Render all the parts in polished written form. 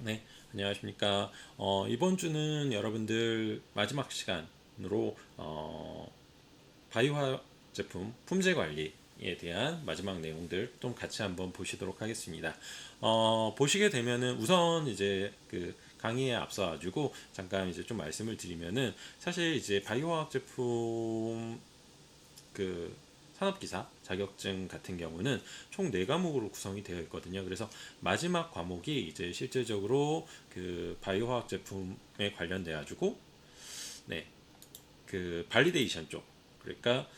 네, 안녕하십니까. 이번 주는 여러분들 마지막 시간으로 바이오화학 제품 품질 관리에 대한 마지막 내용들 좀 같이 한번 보시도록 하겠습니다. 보시게 되면은 우선 이제 그 강의에 앞서 가지고 잠깐 이제 좀 말씀을 드리면은 사실 이제 바이오화학 제품 그 산업기사 자격증 같은 경우는 총 4과목으로 구성이 되어 있거든요. 그래서 마지막 과목이 이제 실질적으로 그 바이오화학 제품에 관련돼 가지고 네, 그 발리데이션 쪽. 그러니까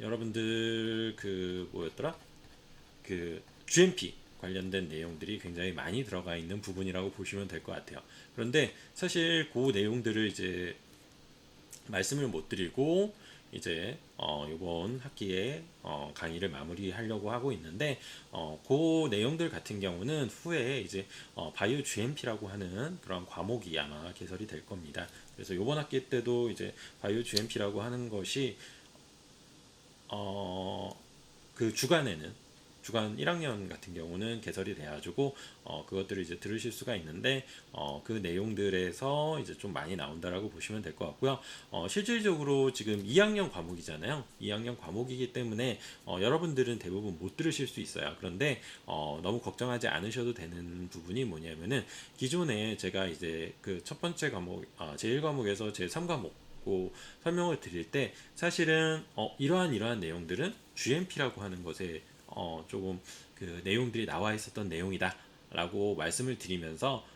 여러분들 그 뭐였더라? 그 GMP 관련된 내용들이 굉장히 많이 들어가 있는 부분이라고 보시면 될 것 같아요. 그런데 사실 그 내용들을 이제 말씀을 못 드리고 이제 이번 학기에 강의를 마무리하려고 하고 있는데 그 내용들 같은 경우는 후에 이제 바이오 GMP라고 하는 그런 과목이 아마 개설이 될 겁니다. 그래서 이번 학기 때도 이제 바이오 GMP라고 하는 것이 그 주간 1학년 같은 경우는 개설이 돼가지고 그것들을 이제 들으실 수가 있는데 그 내용들에서 이제 좀 많이 나온다라고 보시면 될 것 같고요. 실질적으로 지금 2학년 과목이잖아요. 2학년 과목이기 때문에 여러분들은 대부분 못 들으실 수 있어요. 그런데 너무 걱정하지 않으셔도 되는 부분이 뭐냐면은 기존에 제가 이제 그 첫 번째 과목 제1과목에서 제3과목 설명을 드릴 때 사실은 이러한 내용들은 GMP라고 하는 것에 조금 그 내용들이 나와 있었던 내용이다라고 말씀을 드리면서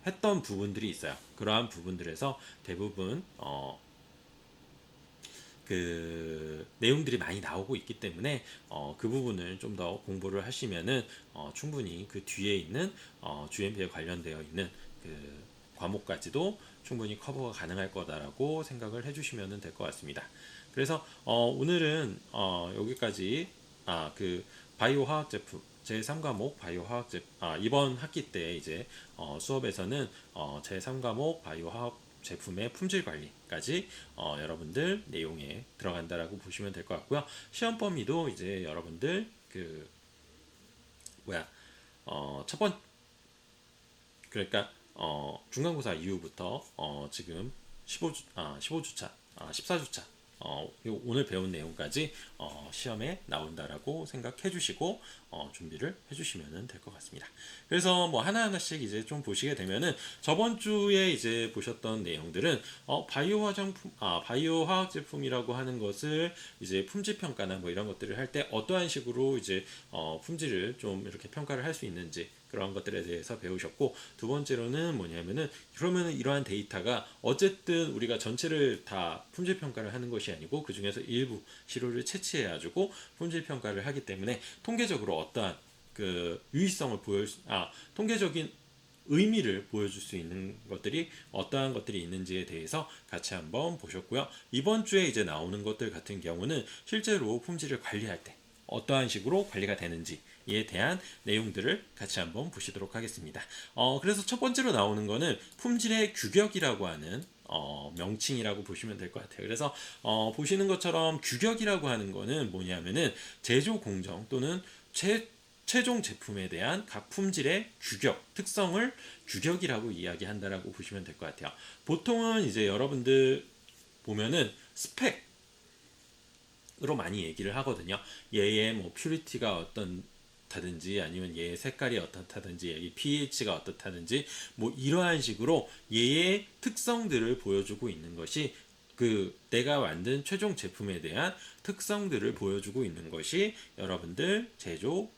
했던 부분들이 있어요. 그러한 부분들에서 대부분 그 내용들이 많이 나오고 있기 때문에 그 부분을 좀 더 공부를 하시면은 충분히 그 뒤에 있는 GMP에 관련되어 있는 그 과목까지도 충분히 커버가 가능할 거다라고 생각을 해주시면 될 것 같습니다. 그래서 오늘은 여기까지 그 바이오 화학 제품 제3과목 바이오 화학 제품 이번 학기 때 이제 수업에서는 제3과목 바이오 화학 제품의 품질 관리까지 여러분들 내용에 들어간다라고 보시면 될 것 같고요. 시험 범위도 이제 여러분들 그 뭐야 첫 번 그러니까 중간고사 이후부터 지금 15주차 14주차 오늘 배운 내용까지 시험에 나온다라고 생각해 주시고 준비를 해 주시면 될 것 같습니다. 그래서 뭐 하나하나씩 이제 좀 보시게 되면은 저번 주에 이제 보셨던 내용들은 바이오 화학 제품이라고 하는 것을 이제 품질 평가나 뭐 이런 것들을 할 때 어떠한 식으로 이제 품질을 좀 이렇게 평가를 할 수 있는지 그런 것들에 대해서 배우셨고, 두 번째로는 뭐냐면은 그러면은 이러한 데이터가 어쨌든 우리가 전체를 다 품질 평가를 하는 것이 아니고 그 중에서 일부 시료를 채취해 가지고 품질 평가를 하기 때문에 통계적으로 어떠한 그 유의성을 통계적인 의미를 보여줄 수 있는 것들이 어떠한 것들이 있는지에 대해서 같이 한번 보셨고요. 이번 주에 이제 나오는 것들 같은 경우는 실제로 품질을 관리할 때 어떠한 식으로 관리가 되는지에 대한 내용들을 같이 한번 보시도록 하겠습니다. 그래서 첫 번째로 나오는 거는 품질의 규격이라고 하는 명칭이라고 보시면 될 것 같아요. 그래서 보시는 것처럼 규격이라고 하는 거는 뭐냐면은 제조 공정 또는 최종 제품에 대한 각 품질의 규격, 특성을 규격이라고 이야기한다라고 보시면 될 것 같아요. 보통은 이제 여러분들 보면은 스펙 으로 많이 얘기를 하거든요. 얘의 뭐 퓨리티가 어떻다든지 아니면 얘의 색깔이 어떻다든지 얘의 pH가 어떻다든지 뭐 이러한 식으로 얘의 특성들을 보여주고 있는 것이 그 내가 만든 최종 제품에 대한 특성들을 보여주고 있는 것이 여러분들 제조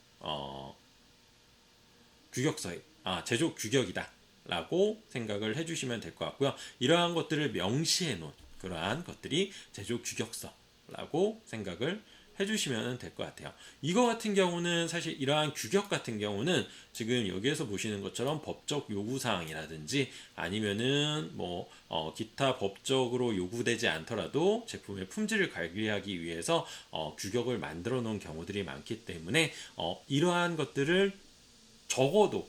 규격이다 라고 생각을 해주시면 될 것 같고요. 이러한 것들을 명시해 놓은 그러한 것들이 제조 규격서라고 생각을 해주시면 될 것 같아요. 이거 같은 경우는 사실 이러한 규격 같은 경우는 지금 여기에서 보시는 것처럼 법적 요구사항이라든지 아니면은 뭐 기타 법적으로 요구되지 않더라도 제품의 품질을 관리하기 위해서 규격을 만들어 놓은 경우들이 많기 때문에 이러한 것들을 적어도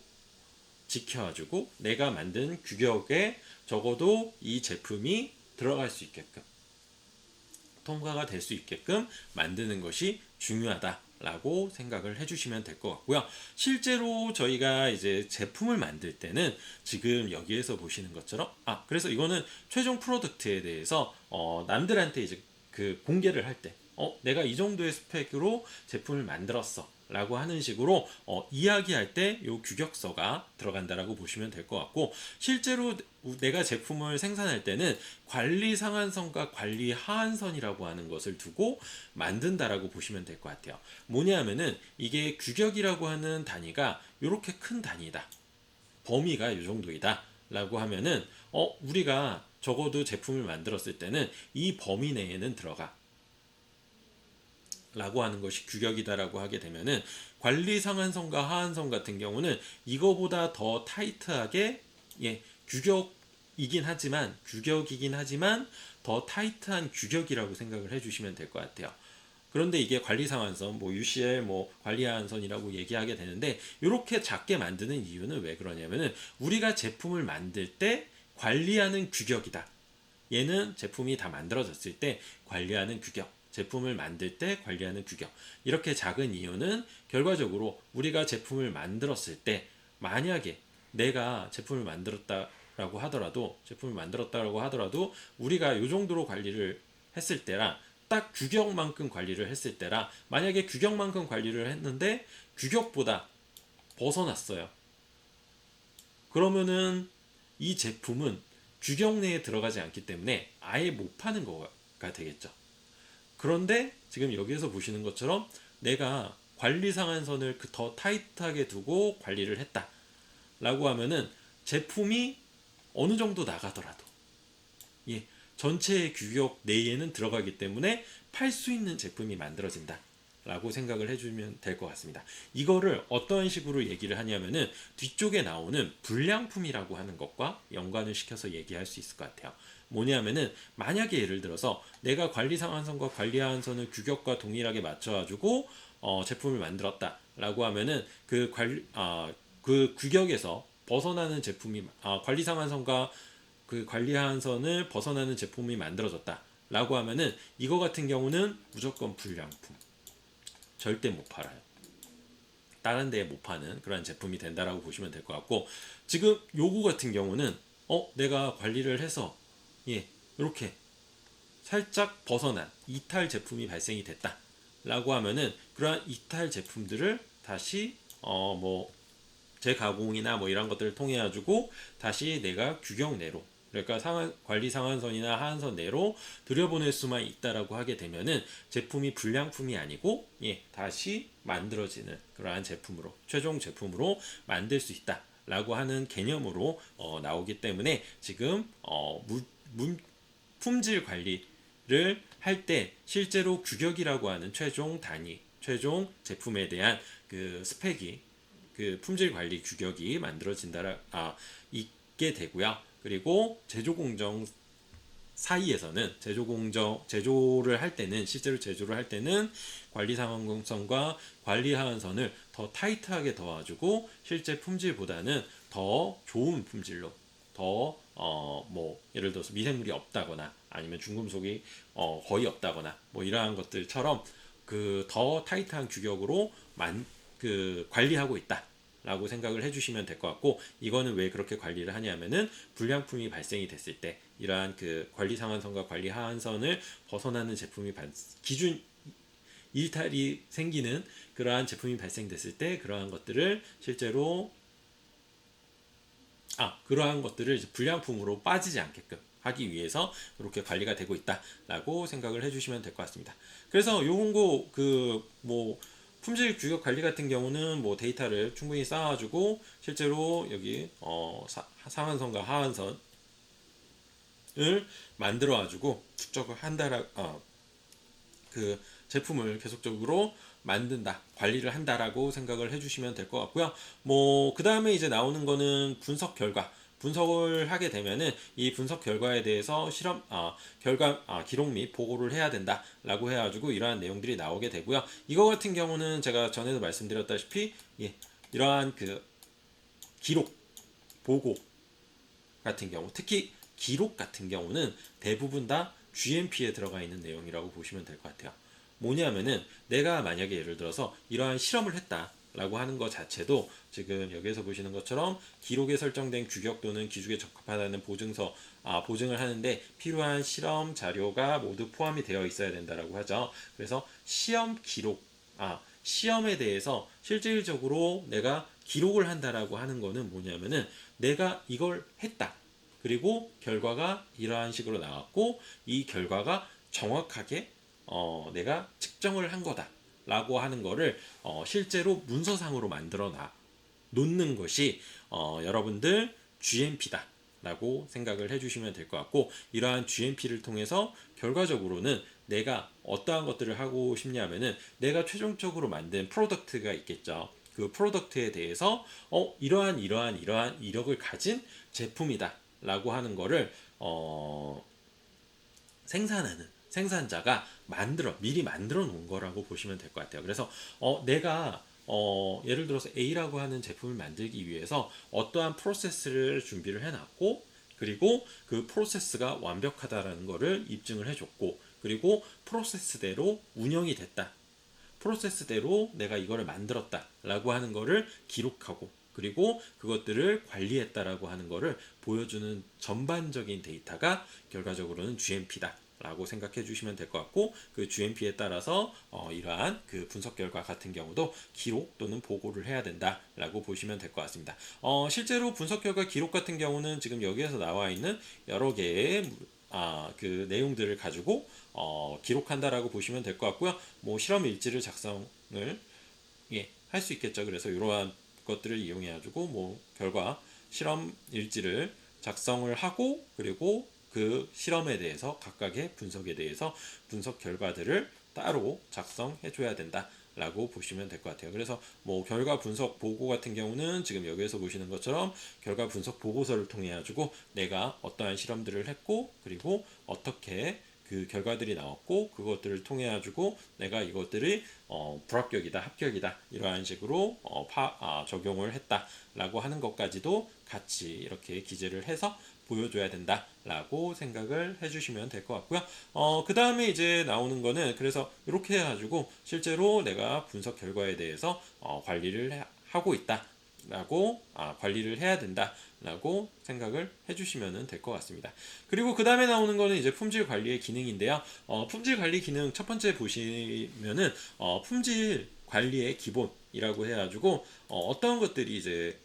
지켜가지고 내가 만든 규격에 적어도 이 제품이 들어갈 수 있게끔 통과가 될 수 있게끔 만드는 것이 중요하다 라고 생각을 해주시면 될 것 같고요. 실제로 저희가 이제 제품을 만들 때는 지금 여기에서 보시는 것처럼 그래서 이거는 최종 프로덕트에 대해서 남들한테 이제 그 공개를 할 때 내가 이 정도의 스펙으로 제품을 만들었어 라고 하는 식으로 이야기할 때 요 규격서가 들어간다라고 보시면 될 것 같고, 실제로 내가 제품을 생산할 때는 관리 상한선과 관리 하한선이라고 하는 것을 두고 만든다라고 보시면 될 것 같아요. 뭐냐면은 이게 규격이라고 하는 단위가 이렇게 큰 단위다, 범위가 이 정도이다 라고 하면은 우리가 적어도 제품을 만들었을 때는 이 범위 내에는 들어가 라고 하는 것이 규격이다라고 하게 되면은, 관리 상한선과 하한선 같은 경우는 이거보다 더 타이트하게 규격이긴 하지만 더 타이트한 규격이라고 생각을 해주시면 될 것 같아요. 그런데 이게 관리 상한선, UCL, 관리 하한선이라고 얘기하게 되는데, 이렇게 작게 만드는 이유는 왜 그러냐면은 우리가 제품을 만들 때 관리하는 규격이다. 얘는 제품이 다 만들어졌을 때 관리하는 규격, 제품을 만들 때 관리하는 규격. 이렇게 작은 이유는 결과적으로 우리가 제품을 만들었을 때, 만약에 내가 제품을 만들었다라고 하더라도 우리가 이 정도로 관리를 했을 때랑 딱 규격만큼 관리를 했을 때랑, 만약에 규격만큼 관리를 했는데 규격보다 벗어났어요. 그러면은 이 제품은 규격 내에 들어가지 않기 때문에 아예 못 파는 거가 되겠죠. 그런데 지금 여기에서 보시는 것처럼 내가 관리 상한선을 더 타이트하게 두고 관리를 했다 라고 하면은 제품이 어느 정도 나가더라도 전체의 규격 내에는 들어가기 때문에 팔 수 있는 제품이 만들어진다 라고 생각을 해주면 될 것 같습니다. 이거를 어떤 식으로 얘기를 하냐면은 뒤쪽에 나오는 불량품이라고 하는 것과 연관을 시켜서 얘기할 수 있을 것 같아요. 뭐냐면은 만약에 예를 들어서 내가 관리 상한선과 관리 하한선을 규격과 동일하게 맞춰가지고 제품을 만들었다 라고 하면은 그 규격에서 벗어나는 제품이 관리 상한선과 그 관리 하한선을 벗어나는 제품이 만들어졌다 라고 하면은 이거 같은 경우는 무조건 불량품, 절대 못 팔아요. 다른 데에 못 파는 그런 제품이 된다라고 보시면 될 것 같고, 지금 요거 같은 경우는 내가 관리를 해서 이렇게 살짝 벗어난 이탈 제품이 발생이 됐다 라고 하면은 그러한 이탈 제품들을 다시 재가공이나 이런 것들을 통해 가지고 다시 내가 규격 내로, 그러니까 관리 상한선이나 하한선 내로 들여보낼 수만 있다라고 하게 되면은 제품이 불량품이 아니고 다시 만들어지는 그러한 제품으로, 최종 제품으로 만들 수 있다 라고 하는 개념으로 나오기 때문에, 지금 품질 관리를 할 때 실제로 규격이라고 하는 최종 단위, 최종 제품에 대한 그 스펙이, 그 품질 관리 규격이 있게 되고요. 그리고 제조 공정 사이에서는 제조를 할 때는, 실제로 제조를 할 때는 관리 상한선과 관리 하한선을 더 타이트하게 더가지고 실제 품질보다는 더 좋은 품질로, 더 예를 들어서 미생물이 없다거나 아니면 중금속이 거의 없다거나 이러한 것들처럼 그 더 타이트한 규격으로 관리하고 있다 라고 생각을 해주시면 될 것 같고, 이거는 왜 그렇게 관리를 하냐면은 불량품이 발생이 됐을 때, 이러한 그 관리 상한선과 관리 하한선을 벗어나는 제품이 기준 일탈이 생기는 그러한 제품이 발생됐을 때 그러한 것들을 실제로 그러한 것들을 불량품으로 빠지지 않게끔 하기 위해서 그렇게 관리가 되고 있다라고 생각을 해주시면 될 것 같습니다. 그래서 요 홍고 품질 규격 관리 같은 경우는 데이터를 충분히 쌓아주고 실제로 여기 상한선과 하한선을 만들어가지고 축적을 그 제품을 계속적으로 만든다, 관리를 한다라고 생각을 해주시면 될 것 같고요. 그 다음에 이제 나오는 거는 분석 결과. 분석을 하게 되면은 이 분석 결과에 대해서 기록 및 보고를 해야 된다라고 해가지고 이러한 내용들이 나오게 되고요. 이거 같은 경우는 제가 전에도 말씀드렸다시피 이러한 그 기록, 보고 같은 경우, 특히 기록 같은 경우는 대부분 다 GMP에 들어가 있는 내용이라고 보시면 될 것 같아요. 뭐냐면은 내가 만약에 예를 들어서 이러한 실험을 했다라고 하는 것 자체도 지금 여기에서 보시는 것처럼 기록에 설정된 규격 또는 기준에 적합하다는 보증을 하는데 필요한 실험 자료가 모두 포함이 되어 있어야 된다라고 하죠. 그래서 시험 기록, 시험에 대해서 실질적으로 내가 기록을 한다라고 하는 거는 뭐냐면은 내가 이걸 했다. 그리고 결과가 이러한 식으로 나왔고 이 결과가 정확하게 내가 측정을 한 거다라고 하는 거를 실제로 문서상으로 만들어 놓는 것이 여러분들 GMP다. 라고 생각을 해주시면 될 것 같고 이러한 GMP를 통해서 결과적으로는 내가 어떠한 것들을 하고 싶냐면은 내가 최종적으로 만든 프로덕트가 있겠죠. 그 프로덕트에 대해서 이러한 이력을 가진 제품이다 라고 하는 거를 생산자가 미리 만들어 놓은 거라고 보시면 될 것 같아요. 그래서 내가 예를 들어서 A라고 하는 제품을 만들기 위해서 어떠한 프로세스를 준비를 해놨고 그리고 그 프로세스가 완벽하다라는 거를 입증을 해줬고 그리고 프로세스대로 운영이 됐다. 프로세스대로 내가 이거를 만들었다라고 하는 거를 기록하고 그리고 그것들을 관리했다라고 하는 거를 보여주는 전반적인 데이터가 결과적으로는 GMP다. 라고 생각해 주시면 될 것 같고 그 GMP에 따라서 이러한 그 분석 결과 같은 경우도 기록 또는 보고를 해야 된다라고 보시면 될 것 같습니다. 실제로 분석 결과 기록 같은 경우는 지금 여기에서 나와 있는 여러 개의 그 내용들을 가지고 기록한다라고 보시면 될 것 같고요. 뭐 실험 일지를 작성을 할 수 있겠죠. 그래서 이러한 것들을 이용해 가지고 뭐 결과 실험 일지를 작성을 하고 그리고 그 실험에 대해서 각각의 분석에 대해서 분석 결과들을 따로 작성해 줘야 된다. 라고 보시면 될 것 같아요. 그래서 뭐 결과 분석 보고 같은 경우는 지금 여기에서 보시는 것처럼 결과 분석 보고서를 통해 가지고 내가 어떠한 실험들을 했고 그리고 어떻게 그 결과들이 나왔고 그것들을 통해 가지고 내가 이것들이 불합격이다 합격이다 이러한 식으로 적용을 했다라고 하는 것까지도 같이 이렇게 기재를 해서 보여줘야 된다라고 생각을 해주시면 될 것 같고요. 그 다음에 이제 나오는 거는 그래서 이렇게 해가지고 실제로 내가 분석 결과에 대해서 관리를 하고 있다라고 관리를 해야 된다라고 생각을 해주시면 될 것 같습니다. 그리고 그 다음에 나오는 거는 이제 품질 관리의 기능인데요. 품질 관리 기능 첫 번째 보시면은 품질 관리의 기본이라고 해가지고 어떤 것들이 이제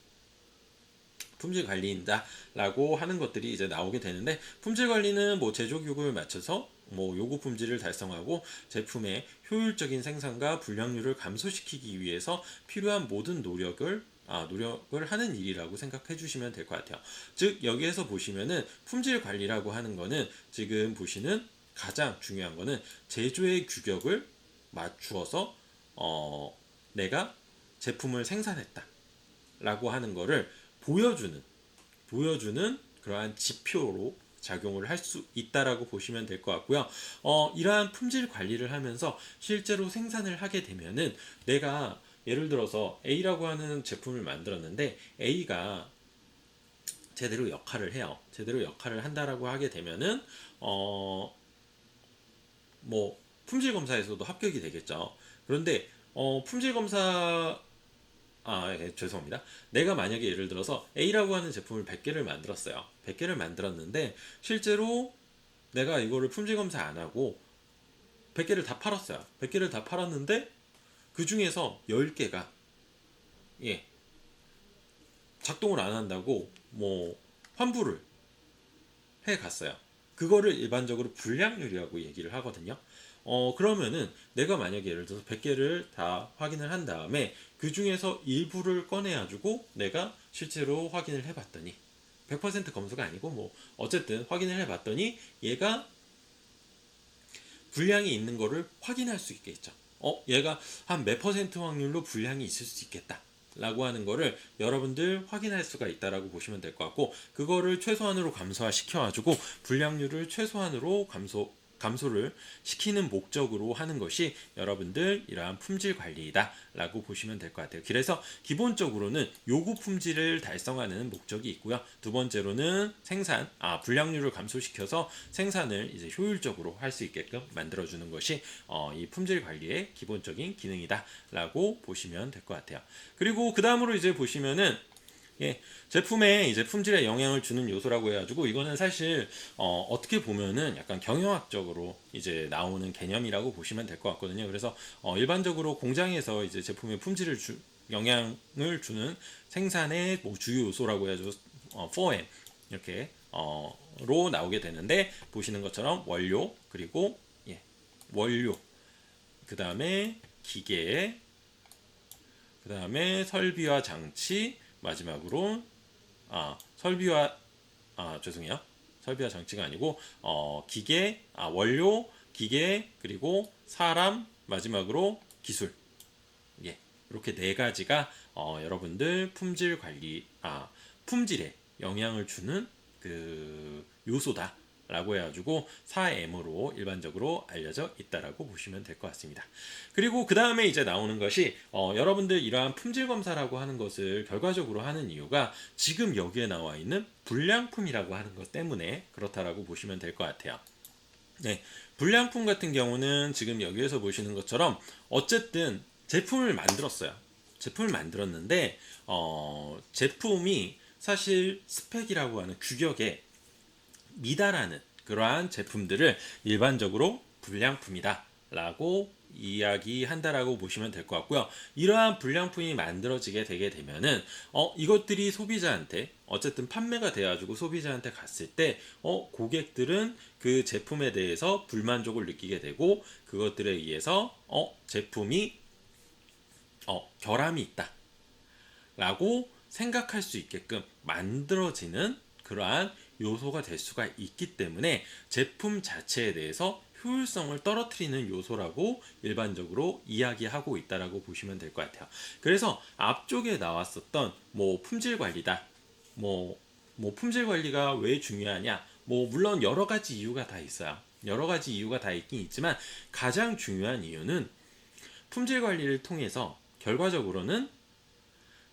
품질 관리인다라고 하는 것들이 이제 나오게 되는데 품질 관리는 뭐 제조 규격을 맞춰서 뭐 요구 품질을 달성하고 제품의 효율적인 생산과 불량률을 감소시키기 위해서 필요한 모든 노력을 하는 일이라고 생각해 주시면 될 것 같아요. 즉 여기에서 보시면은 품질 관리라고 하는 거는 지금 보시는 가장 중요한 거는 제조의 규격을 맞추어서 내가 제품을 생산했다라고 하는 거를 보여주는 그러한 지표로 작용을 할 수 있다라고 보시면 될 것 같고요. 이러한 품질 관리를 하면서 실제로 생산을 하게 되면은 내가 예를 들어서 A라고 하는 제품을 만들었는데 A가 제대로 역할을 해요. 제대로 역할을 한다라고 하게 되면은 뭐 품질 검사에서도 합격이 되겠죠. 그런데 품질 검사 죄송합니다. 내가 만약에 예를 들어서 A라고 하는 제품을 100개를 만들었어요. 100개를 만들었는데 실제로 내가 이거를 품질 검사 안 하고 100개를 다 팔았어요. 100개를 다 팔았는데 그 중에서 10개가 작동을 안 한다고 뭐 환불을 해 갔어요. 그거를 일반적으로 불량률이라고 얘기를 하거든요. 그러면은 내가 만약에 예를 들어서 100개를 다 확인을 한 다음에 그 중에서 일부를 꺼내가지고 내가 실제로 확인을 해봤더니 100% 검수가 아니고 뭐 어쨌든 확인을 해봤더니 얘가 불량이 있는 거를 확인할 수 있겠죠. 얘가 한 몇 퍼센트 확률로 불량이 있을 수 있겠다. 라고 하는 거를 여러분들 확인할 수가 있다라고 보시면 될 것 같고 그거를 최소한으로 감소시켜 가지고 불량률을 최소한으로 감소를 시키는 목적으로 하는 것이 여러분들 이러한 품질 관리이다 라고 보시면 될 것 같아요. 그래서 기본적으로는 요구 품질을 달성하는 목적이 있고요. 두 번째로는 불량률을 감소시켜서 생산을 이제 효율적으로 할 수 있게끔 만들어주는 것이 이 품질 관리의 기본적인 기능이다 라고 보시면 될 것 같아요. 그리고 그 다음으로 이제 보시면은 제품에 이제 품질에 영향을 주는 요소라고 해가지고 이거는 사실 어떻게 보면은 약간 경영학적으로 이제 나오는 개념이라고 보시면 될 것 같거든요. 그래서 일반적으로 공장에서 이제 제품의 품질을 영향을 주는 생산의 뭐 주요 요소라고 해가지고 4M 이렇게 로 나오게 되는데 보시는 것처럼 원료 그리고 원료 그 다음에 기계 그 다음에 설비와 장치 마지막으로 죄송해요. 설비와 장치가 아니고 원료, 기계 그리고 사람 마지막으로 기술. 이렇게 네 가지가 여러분들 품질에 영향을 주는 그 요소다. 라고 해가지고 4M으로 일반적으로 알려져 있다라고 보시면 될 것 같습니다. 그리고 그 다음에 이제 나오는 것이 여러분들 이러한 품질 검사라고 하는 것을 결과적으로 하는 이유가 지금 여기에 나와 있는 불량품이라고 하는 것 때문에 그렇다라고 보시면 될 것 같아요. 네, 불량품 같은 경우는 지금 여기에서 보시는 것처럼 어쨌든 제품을 만들었어요. 제품을 만들었는데 제품이 사실 스펙이라고 하는 규격에 미달하는 그러한 제품들을 일반적으로 불량품이다 라고 이야기한다라고 보시면 될 것 같고요. 이러한 불량품이 만들어지게 되게 되면은 이것들이 소비자한테 어쨌든 판매가 돼가지고 소비자한테 갔을 때 고객들은 그 제품에 대해서 불만족을 느끼게 되고 그것들에 의해서 제품이 결함이 있다 라고 생각할 수 있게끔 만들어지는 그러한 요소가 될 수가 있기 때문에 제품 자체에 대해서 효율성을 떨어뜨리는 요소라고 일반적으로 이야기하고 있다라고 보시면 될 것 같아요. 그래서 앞쪽에 나왔었던 품질 관리다. 품질 관리가 왜 중요하냐? 물론 여러 가지 이유가 다 있어요. 여러 가지 이유가 다 있긴 있지만 가장 중요한 이유는 품질 관리를 통해서 결과적으로는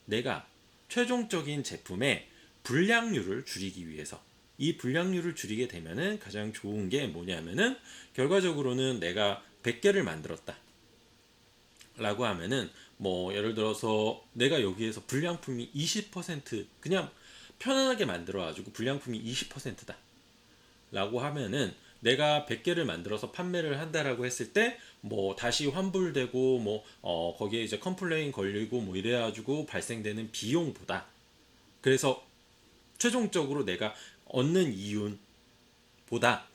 내가 최종적인 제품의 불량률을 줄이기 위해서 이 불량률을 줄이게 되면은 가장 좋은 게 뭐냐면은 결과적으로는 내가 100개를 만들었다 라고 하면은 예를 들어서 내가 여기에서 불량품이 20% 그냥 편안하게 만들어 가지고 불량품이 20%다 라고 하면은 내가 100개를 만들어서 판매를 한다라고 했을 때 다시 환불되고 거기에 이제 컴플레인 걸리고 이래가지고 발생되는 비용보다 그래서 최종적으로 내가 얻는 이윤보다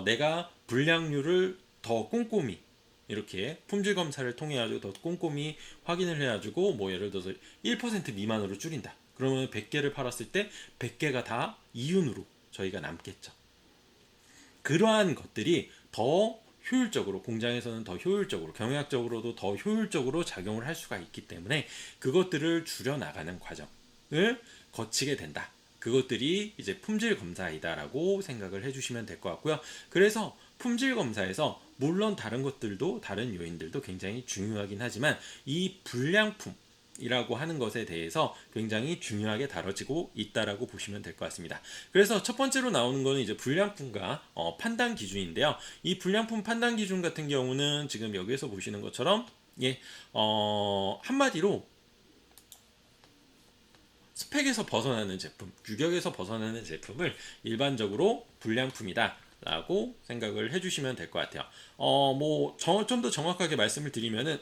내가 불량률을 더 꼼꼼히 이렇게 품질 검사를 통해 가지고 더 꼼꼼히 확인을 해가지고 예를 들어서 1% 미만으로 줄인다. 그러면 100개를 팔았을 때 100개가 다 이윤으로 저희가 남겠죠. 그러한 것들이 더 효율적으로 공장에서는 더 효율적으로 경영학적으로도 더 효율적으로 작용을 할 수가 있기 때문에 그것들을 줄여나가는 과정을 거치게 된다. 그것들이 이제 품질 검사이다라고 생각을 해주시면 될 것 같고요. 그래서 품질 검사에서 물론 다른 것들도 다른 요인들도 굉장히 중요하긴 하지만 이 불량품이라고 하는 것에 대해서 굉장히 중요하게 다뤄지고 있다라고 보시면 될 것 같습니다. 그래서 첫 번째로 나오는 거는 이제 불량품과 판단 기준인데요. 이 불량품 판단 기준 같은 경우는 지금 여기에서 보시는 것처럼 한마디로 스펙에서 벗어나는 제품, 규격에서 벗어나는 제품을 일반적으로 불량품이다 라고 생각을 해주시면 될 것 같아요. 좀 더 정확하게 말씀을 드리면은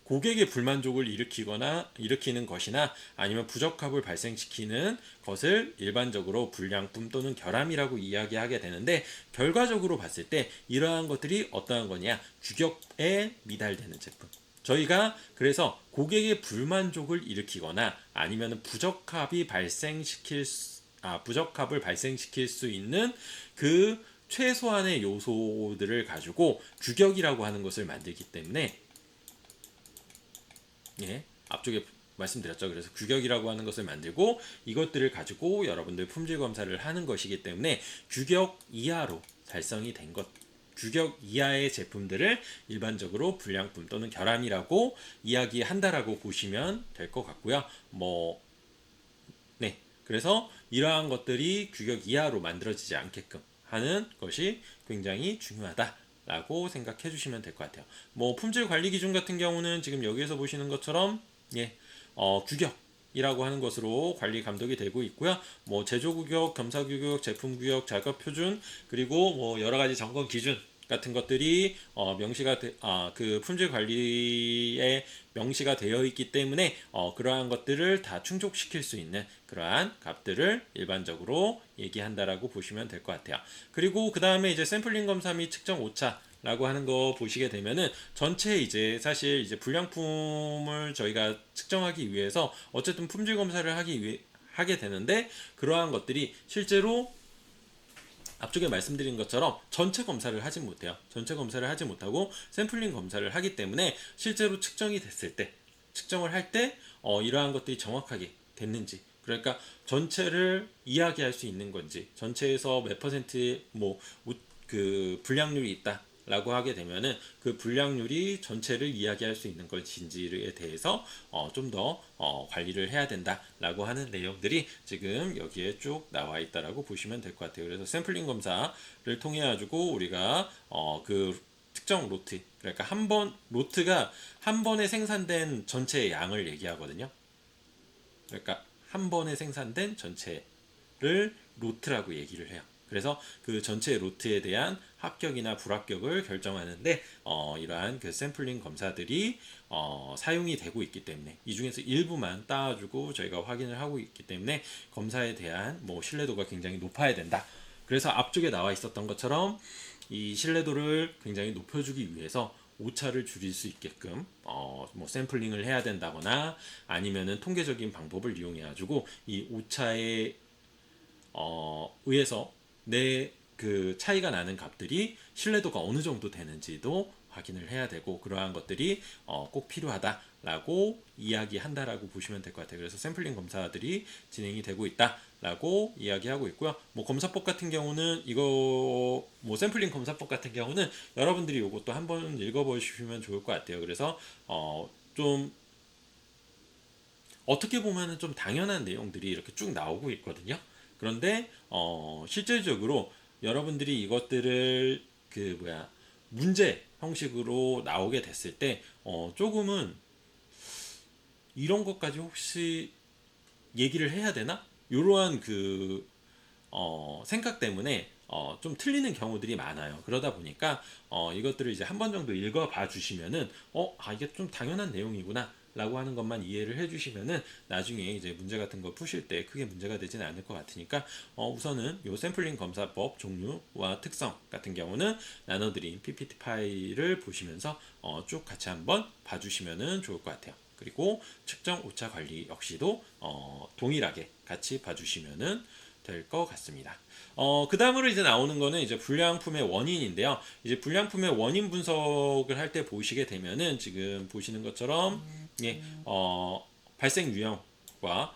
고객의 불만족을 일으키는 것이나 아니면 부적합을 발생시키는 것을 일반적으로 불량품 또는 결함이라고 이야기하게 되는데 결과적으로 봤을 때 이러한 것들이 어떠한 거냐? 규격에 미달되는 제품. 저희가 그래서 고객의 불만족을 일으키거나 아니면 부적합을 발생시킬 수 있는 그 최소한의 요소들을 가지고 규격이라고 하는 것을 만들기 때문에 앞쪽에 말씀드렸죠. 그래서 규격이라고 하는 것을 만들고 이것들을 가지고 여러분들 품질 검사를 하는 것이기 때문에 규격 이하로 달성이 된 것 규격 이하의 제품들을 일반적으로 불량품 또는 결함이라고 이야기한다라고 보시면 될 것 같고요. 네. 그래서 이러한 것들이 규격 이하로 만들어지지 않게끔 하는 것이 굉장히 중요하다라고 생각해 주시면 될 것 같아요. 품질 관리 기준 같은 경우는 지금 여기에서 보시는 것처럼 규격이라고 하는 것으로 관리 감독이 되고 있고요. 제조 규격, 검사 규격, 제품 규격, 작업 표준, 그리고 여러 가지 점검 기준 같은 것들이 그 품질 관리에 명시가 되어 있기 때문에 그러한 것들을 다 충족시킬 수 있는 그러한 값들을 일반적으로 얘기한다라고 보시면 될 것 같아요. 그리고 그 다음에 이제 샘플링 검사 및 측정 오차 라고 하는 거 보시게 되면은 전체 이제 사실 이제 불량품을 저희가 측정하기 위해서 어쨌든 품질 검사를 하게 되는데, 그러한 것들이 실제로 앞쪽에 말씀드린 것처럼 전체 검사를 하지 못해요. 전체 검사를 하지 못하고 샘플링 검사를 하기 때문에 실제로 측정이 됐을 때, 측정을 할 때 이러한 것들이 정확하게 됐는지, 그러니까 전체를 이야기할 수 있는 건지, 전체에서 몇 퍼센트 그 불량률이 있다 라고 하게 되면은 그 불량률이 전체를 이야기할 수 있는 것인지에 대해서 좀 더 관리를 해야 된다라고 하는 내용들이 지금 여기에 쭉 나와 있다라고 보시면 될 것 같아요. 그래서 샘플링 검사를 통해 가지고 우리가 그 특정 로트, 그러니까 로트가 한 번에 생산된 전체의 양을 얘기하거든요. 그러니까 한 번에 생산된 전체를 로트라고 얘기를 해요. 그래서 그 전체 로트에 대한 합격이나 불합격을 결정하는데 이러한 그 샘플링 검사들이 사용이 되고 있기 때문에, 이 중에서 일부만 따가지고 저희가 확인을 하고 있기 때문에 검사에 대한 신뢰도가 굉장히 높아야 된다. 그래서 앞쪽에 나와 있었던 것처럼 이 신뢰도를 굉장히 높여주기 위해서 오차를 줄일 수 있게끔 샘플링을 해야 된다거나, 아니면은 통계적인 방법을 이용해 가지고 이 오차에 의해서 내 그 차이가 나는 값들이 신뢰도가 어느 정도 되는지도 확인을 해야 되고, 그러한 것들이 꼭 필요하다라고 이야기한다라고 보시면 될 것 같아요. 그래서 샘플링 검사들이 진행이 되고 있다라고 이야기하고 있고요. 검사법 같은 경우는 샘플링 검사법 같은 경우는 여러분들이 이것도 한번 읽어보시면 좋을 것 같아요. 그래서 좀 어떻게 보면은 좀 당연한 내용들이 이렇게 쭉 나오고 있거든요. 그런데 실질적으로 여러분들이 이것들을 문제 형식으로 나오게 됐을 때 조금은 이런 것까지 혹시 얘기를 해야 되나? 이러한 생각 때문에 좀 틀리는 경우들이 많아요. 그러다 보니까 이것들을 이제 한 번 정도 읽어봐 주시면은 이게 좀 당연한 내용이구나 라고 하는 것만 이해를 해주시면은 나중에 이제 문제 같은 거 푸실 때 크게 문제가 되지는 않을 것 같으니까 우선은 요 샘플링 검사법 종류와 특성 같은 경우는 나눠드린 PPT 파일을 보시면서 쭉 같이 한번 봐주시면은 좋을 것 같아요. 그리고 측정 오차 관리 역시도 동일하게 같이 봐주시면은 될 것 같습니다. 그 다음으로 이제 나오는 거는 이제 불량품의 원인인데요. 이제 불량품의 원인 분석을 할 때 보시게 되면은 지금 보시는 것처럼 발생 유형과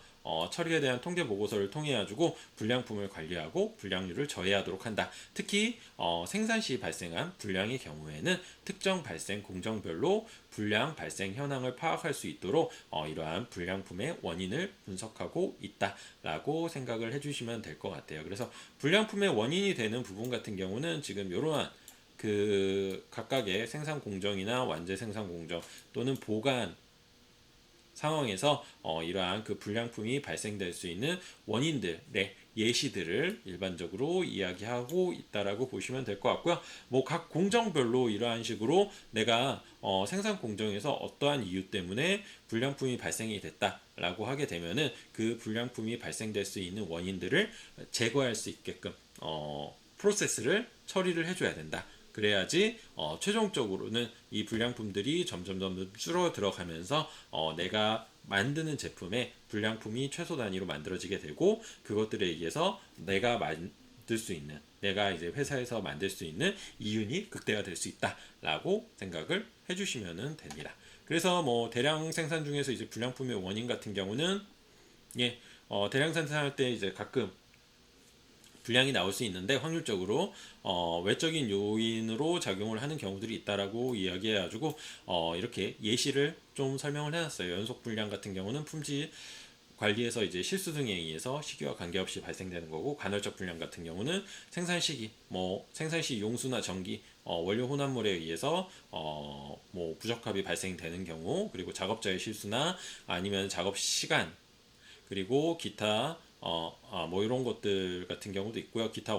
처리에 대한 통계 보고서를 통해 가지고 불량품을 관리하고 불량률을 저해하도록 한다. 특히 생산 시 발생한 불량의 경우에는 특정 발생 공정별로 불량 발생 현황을 파악할 수 있도록 이러한 불량품의 원인을 분석하고 있다라고 생각을 해주시면 될 것 같아요. 그래서 불량품의 원인이 되는 부분 같은 경우는 지금 이러한 그 각각의 생산 공정이나 완제 생산 공정 또는 보관 상황에서 이러한 그 불량품이 발생될 수 있는 원인들의 예시들을 일반적으로 이야기하고 있다라고 보시면 될 것 같고요. 각 공정별로 이러한 식으로 내가 생산 공정에서 어떠한 이유 때문에 불량품이 발생이 됐다라고 하게 되면은 그 불량품이 발생될 수 있는 원인들을 제거할 수 있게끔 프로세스를 처리를 해줘야 된다. 그래야지 최종적으로는 이 불량품들이 점점 줄어들어가면서 내가 만드는 제품의 불량품이 최소 단위로 만들어지게 되고, 그것들에 의해서 내가 이제 회사에서 만들 수 있는 이윤이 극대화될 수 있다라고 생각을 해주시면 됩니다. 그래서 대량 생산 중에서 이제 불량품의 원인 같은 경우는 대량 생산할 때 이제 가끔 불량이 나올 수 있는데 확률적으로 외적인 요인으로 작용을 하는 경우들이 있다라고 이야기해가지고 이렇게 예시를 좀 설명을 해놨어요. 연속 불량 같은 경우는 품질 관리에서 이제 실수 등에 의해서 시기와 관계없이 발생되는 거고, 간헐적 불량 같은 경우는 생산 시기, 뭐 생산 시 용수나 전기, 원료 혼합물에 의해서 뭐 부적합이 발생되는 경우, 그리고 작업자의 실수나 아니면 작업 시간, 그리고 기타 뭐 이런 것들 같은 경우도 있고요. 기타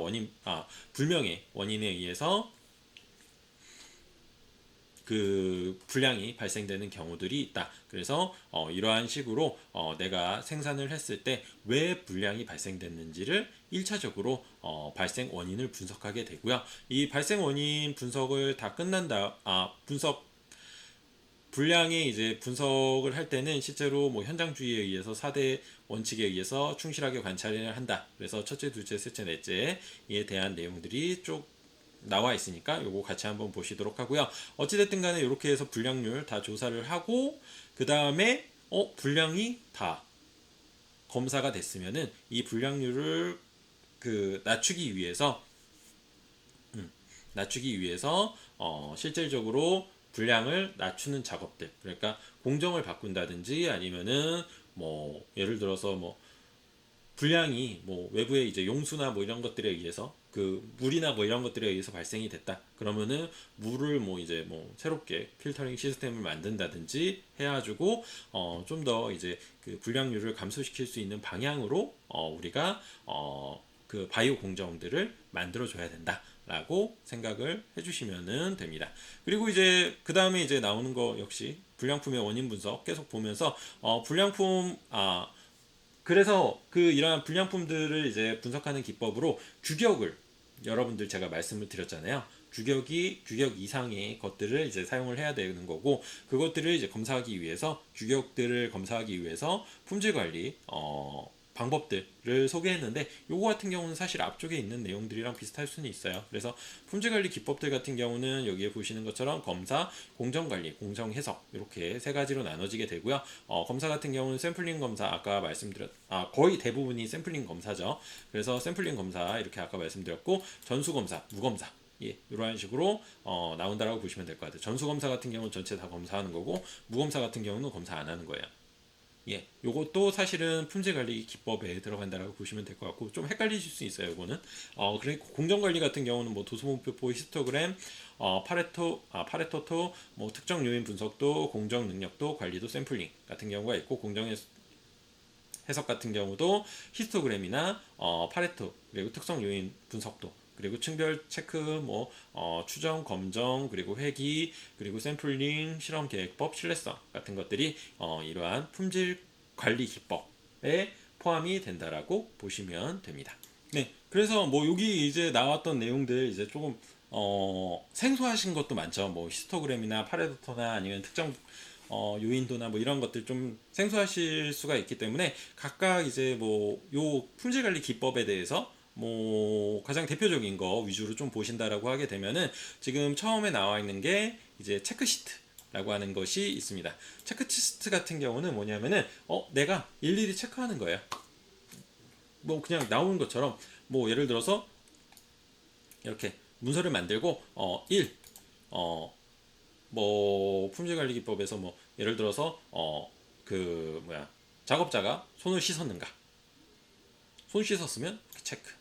불명의 원인에 의해서 그 불량이 발생되는 경우들이 있다. 그래서 이러한 식으로 내가 생산을 했을 때 왜 불량이 발생됐는지를 1차적으로 발생 원인을 분석하게 되고요. 이 발생 원인 분석을 다 끝난다. 불량의 이제 분석을 할 때는 실제로 뭐 현장주의에 의해서 4대 원칙에 의해서 충실하게 관찰을 한다. 그래서 첫째, 둘째, 셋째, 넷째에 대한 내용들이 쭉 나와 있으니까 요거 같이 한번 보시도록 하고요. 어찌됐든 간에 이렇게 해서 불량률 다 조사를 하고, 그 다음에 불량이 다 검사가 됐으면은 이 불량률을 낮추기 위해서 실질적으로 불량을 낮추는 작업들, 그러니까 공정을 바꾼다든지 아니면은 뭐 예를 들어서 뭐 불량이 뭐 외부의 이제 용수나 뭐 이런 것들에 의해서 그 물이나 뭐 이런 것들에 의해서 발생이 됐다. 그러면은 물을 뭐 이제 뭐 새롭게 필터링 시스템을 만든다든지 해가지고 좀 더 이제 그 불량률을 감소시킬 수 있는 방향으로 우리가 그 바이오 공정들을 만들어 줘야 된다라고 생각을 해주시면 됩니다. 그리고 이제 그 다음에 이제 나오는 거 역시 불량품의 원인 분석 계속 보면서 그래서 이러한 불량품들을 이제 분석하는 기법으로 규격을 여러분들 제가 말씀을 드렸잖아요. 규격 이상의 것들을 이제 사용을 해야 되는 거고, 그것들을 이제 규격들을 검사하기 위해서 품질 관리 방법들을 소개했는데, 요거 같은 경우는 사실 앞쪽에 있는 내용들이랑 비슷할 수는 있어요. 그래서 품질관리 기법들 같은 경우는 여기에 보시는 것처럼 검사, 공정관리, 공정해석 이렇게 세 가지로 나눠지게 되고요. 검사 같은 경우는 샘플링 검사, 아까 거의 대부분이 샘플링 검사죠. 그래서 샘플링 검사 이렇게 아까 말씀드렸고, 전수검사, 무검사, 이러한 식으로 나온다라고 보시면 될 것 같아요. 전수검사 같은 경우는 전체 다 검사하는 거고, 무검사 같은 경우는 검사 안 하는 거예요. 요것도 사실은 품질관리 기법에 들어간다라고 보시면 될 것 같고, 좀 헷갈리실 수 있어요. 요거는 그리고 공정관리 같은 경우는 뭐 도수목표표, 히스토그램, 파레토토, 뭐 특정 요인 분석도, 공정 능력도, 관리도, 샘플링 같은 경우가 있고, 공정 해석 같은 경우도 히스토그램이나 파레토, 그리고 특성 요인 분석도, 그리고 층별 체크, 뭐 추정, 검정, 그리고 회기, 그리고 샘플링, 실험 계획법, 신뢰성 같은 것들이 이러한 품질 관리 기법에 포함이 된다라고 보시면 됩니다. 네, 그래서 뭐 여기 이제 나왔던 내용들 이제 조금 생소하신 것도 많죠. 뭐 히스토그램이나 파레토나 아니면 특정 요인도나 뭐 이런 것들 좀 생소하실 수가 있기 때문에, 각각 이제 뭐 요 품질 관리 기법에 대해서 뭐 가장 대표적인 거 위주로 좀 보신다라고 하게 되면은, 지금 처음에 나와 있는 게 이제 체크시트라고 하는 것이 있습니다. 체크시트 같은 경우는 뭐냐면은 내가 일일이 체크하는 거예요. 뭐 그냥 나오는 것처럼, 뭐 예를 들어서 이렇게 문서를 만들고 뭐 품질관리기법에서 뭐 예를 들어서 작업자가 손을 씻었는가, 손 씻었으면 체크,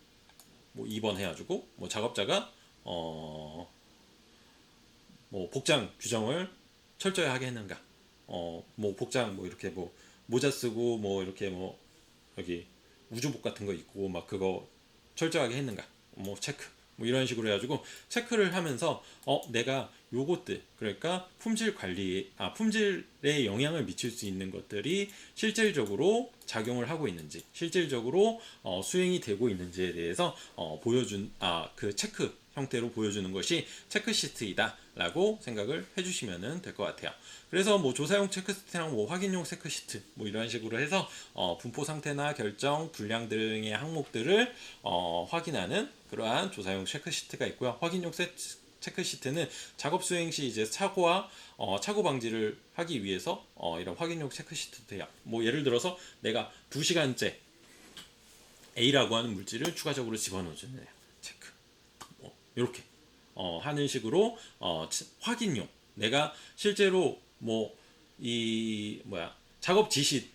뭐 2번 해가지고, 뭐 작업자가 뭐 복장 규정을 철저히 하게 했는가, 뭐 복장 뭐 이렇게 뭐 모자 쓰고 뭐 이렇게 뭐 여기 우주복 같은 거 입고 막 그거 철저하게 했는가, 뭐 체크, 뭐 이런 식으로 해가지고 체크를 하면서 내가 요것들, 그러니까 품질에 영향을 미칠 수 있는 것들이 실질적으로 작용을 하고 있는지, 실질적으로 수행이 되고 있는지에 대해서 그 체크 형태로 보여주는 것이 체크시트이다 라고 생각을 해주시면 될 것 같아요. 그래서 뭐 조사용 체크시트랑 뭐 확인용 체크시트 뭐 이런 식으로 해서 분포 상태나 결정, 불량 등의 항목들을 확인하는 그러한 조사용 체크시트가 있고요. 확인용 체크시트는 작업 수행 시 이제 착오 방지를 하기 위해서 이런 확인용 체크시트도 돼요. 뭐 예를 들어서 내가 2시간째 A라고 하는 물질을 추가적으로 집어넣어주네요. 체크. 이렇게 하는 식으로 확인용. 내가 실제로 뭐 이 뭐야 작업 지시서에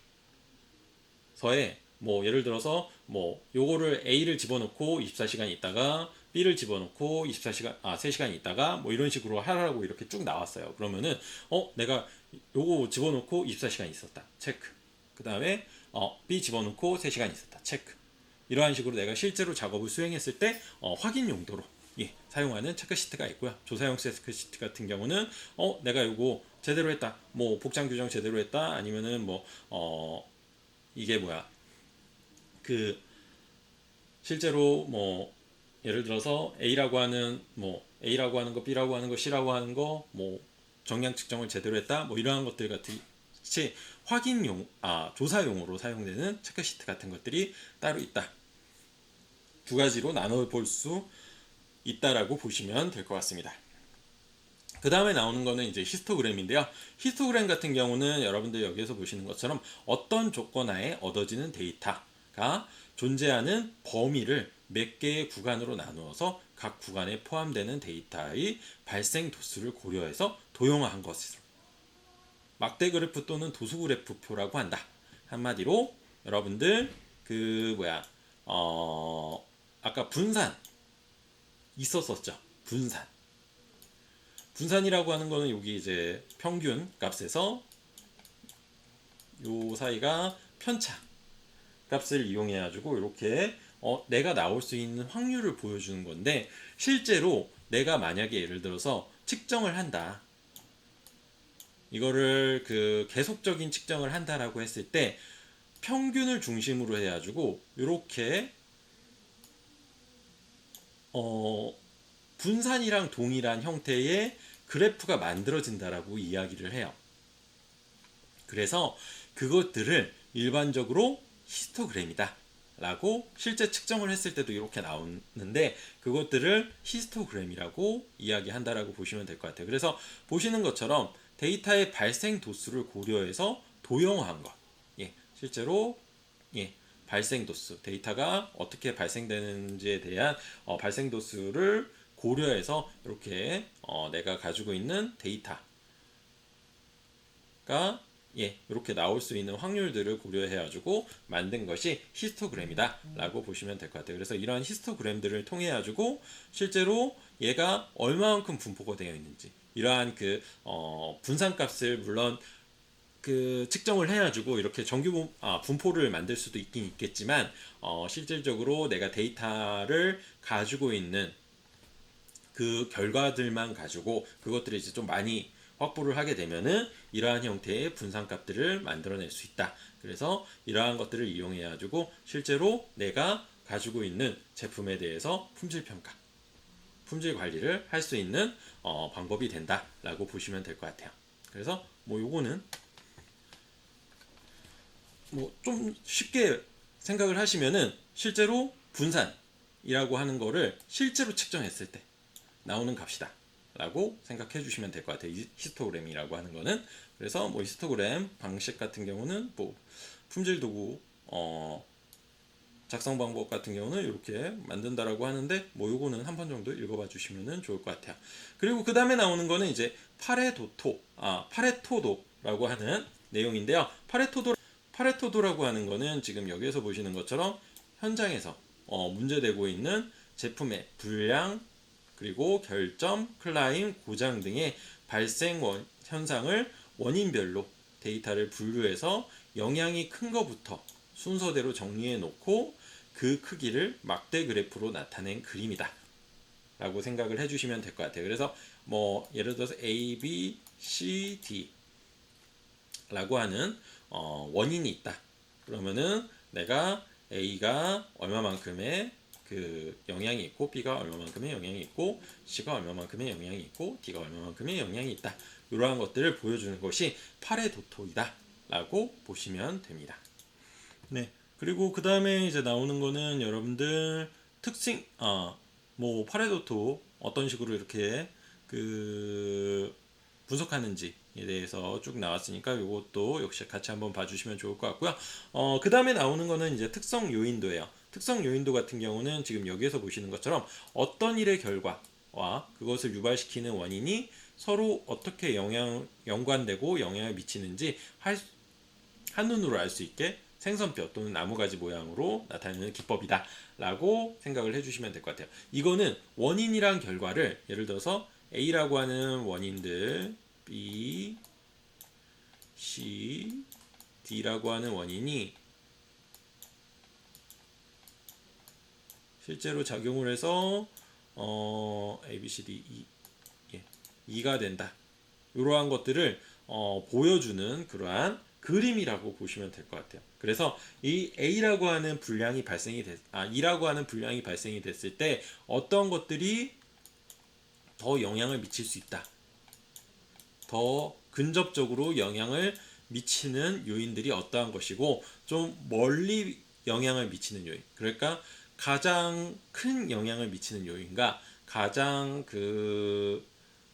뭐 예를 들어서 뭐 요거를 A를 집어넣고 24시간 있다가 B를 집어넣고 3시간 있다가 뭐 이런 식으로 하라고 이렇게 쭉 나왔어요. 그러면은 내가 요거 집어넣고 24시간 있었다. 체크. 그 다음에 B 집어넣고 3시간 있었다. 체크. 이러한 식으로 내가 실제로 작업을 수행했을 때 확인 용도로 사용하는 체크시트가 있고요. 조사용 체크시트 같은 경우는 내가 요거 제대로 했다. 뭐 복장 규정 제대로 했다. 아니면은 뭐 이게 뭐야 그 실제로 뭐 예를 들어서 A라고 하는 거, B라고 하는 거, C라고 하는 거, 뭐 정량 측정을 제대로 했다, 뭐 이러한 것들 같이 조사용으로 사용되는 체크시트 같은 것들이 따로 있다. 두 가지로 나눠볼 수 있다라고 보시면 될 것 같습니다. 그 다음에 나오는 거는 이제 히스토그램인데요. 히스토그램 같은 경우는 여러분들 여기에서 보시는 것처럼 어떤 조건 하에 얻어지는 데이터가 존재하는 범위를 몇 개의 구간으로 나누어서 각 구간에 포함되는 데이터의 발생 도수를 고려해서 도형화한 것으로 막대 그래프 또는 도수 그래프표라고 한다. 한마디로 여러분들 아까 분산 있었었죠. 분산이라고 하는 거는 여기 이제 평균 값에서 요 사이가 편차 값을 이용해 가지고 이렇게 내가 나올 수 있는 확률을 보여주는 건데, 실제로 내가 만약에 예를 들어서 측정을 한다. 이거를 계속적인 측정을 한다라고 했을 때 평균을 중심으로 해 가지고 이렇게 분산이랑 동일한 형태의 그래프가 만들어진다라고 이야기를 해요. 그래서 그것들을 일반적으로 히스토그램이다 라고 실제 측정을 했을 때도 이렇게 나오는데, 그것들을 히스토그램이라고 이야기한다라고 보시면 될 것 같아요. 그래서 보시는 것처럼 데이터의 발생 도수를 고려해서 도형화한 것. 실제로 발생 도수, 데이터가 어떻게 발생되는지에 대한 발생 도수를 고려해서 이렇게 내가 가지고 있는 데이터가 이렇게 나올 수 있는 확률들을 고려해가지고 만든 것이 히스토그램이다 라고 보시면 될 것 같아요. 그래서 이러한 히스토그램들을 통해 가지고 실제로 얘가 얼마만큼 분포가 되어 있는지, 이러한 분산값을 물론 측정을 해가지고 이렇게 분포를 만들 수도 있긴 있겠지만, 실질적으로 내가 데이터를 가지고 있는 그 결과들만 가지고 그것들을 이제 좀 많이 확보를 하게 되면은 이러한 형태의 분산값들을 만들어낼 수 있다. 그래서 이러한 것들을 이용해 가지고 실제로 내가 가지고 있는 제품에 대해서 품질 평가, 품질 관리를 할 수 있는 방법이 된다라고 보시면 될 것 같아요. 그래서 뭐 요거는 뭐 좀 쉽게 생각을 하시면은 실제로 분산이라고 하는 거를 실제로 측정했을 때 나오는 값이다 라고 생각해 주시면 될 것 같아요. 이 히스토그램이라고 하는 거는. 그래서 뭐 히스토그램 방식 같은 경우는 뭐 품질 도구 작성 방법 같은 경우는 이렇게 만든다라고 하는데, 뭐 요거는 한 번 정도 읽어봐 주시면 좋을 것 같아요. 그리고 그 다음에 나오는 거는 이제 파레토도라고 하는 내용인데요. 파레토도라고 하는 거는 지금 여기에서 보시는 것처럼 현장에서 문제되고 있는 제품의 불량, 그리고 결점, 클라임, 고장 등의 발생 현상을 원인별로 데이터를 분류해서 영향이 큰 것부터 순서대로 정리해 놓고 그 크기를 막대 그래프로 나타낸 그림이다 라고 생각을 해주시면 될 것 같아요. 그래서 뭐 예를 들어서 A, B, C, D 라고 하는 원인이 있다. 그러면은 내가 A가 얼마만큼의 영향이 있고, B가 얼마만큼의 영향이 있고, C가 얼마만큼의 영향이 있고, D가 얼마만큼의 영향이 있다. 이러한 것들을 보여주는 것이 파레토도이다 라고 보시면 됩니다. 네. 그리고 그 다음에 이제 나오는 거는 여러분들 특징, 뭐 파레토도 어떤 식으로 이렇게 분석하는지에 대해서 쭉 나왔으니까 이것도 역시 같이 한번 봐주시면 좋을 것 같고요. 그 다음에 나오는 거는 이제 특성 요인도예요. 특성 요인도 같은 경우는 지금 여기에서 보시는 것처럼 어떤 일의 결과와 그것을 유발시키는 원인이 서로 어떻게 연관되고 영향을 미치는지 한눈으로 알 수 있게 생선뼈 또는 나무가지 모양으로 나타내는 기법이다 라고 생각을 해주시면 될 것 같아요. 이거는 원인이랑 결과를 예를 들어서 A라고 하는 원인들 B, C, D라고 하는 원인이 실제로 작용을 해서 A, B, C, D, E, 2가 된다. 이러한 것들을 보여주는 그러한 그림이라고 보시면 될 것 같아요. 그래서 이 A라고 하는 분량이 E라고 하는 분량이 발생이 됐을 때 어떤 것들이 더 영향을 미칠 수 있다. 더 근접적으로 영향을 미치는 요인들이 어떠한 것이고 좀 멀리 영향을 미치는 요인. 그러니까 가장 큰 영향을 미치는 요인과 가장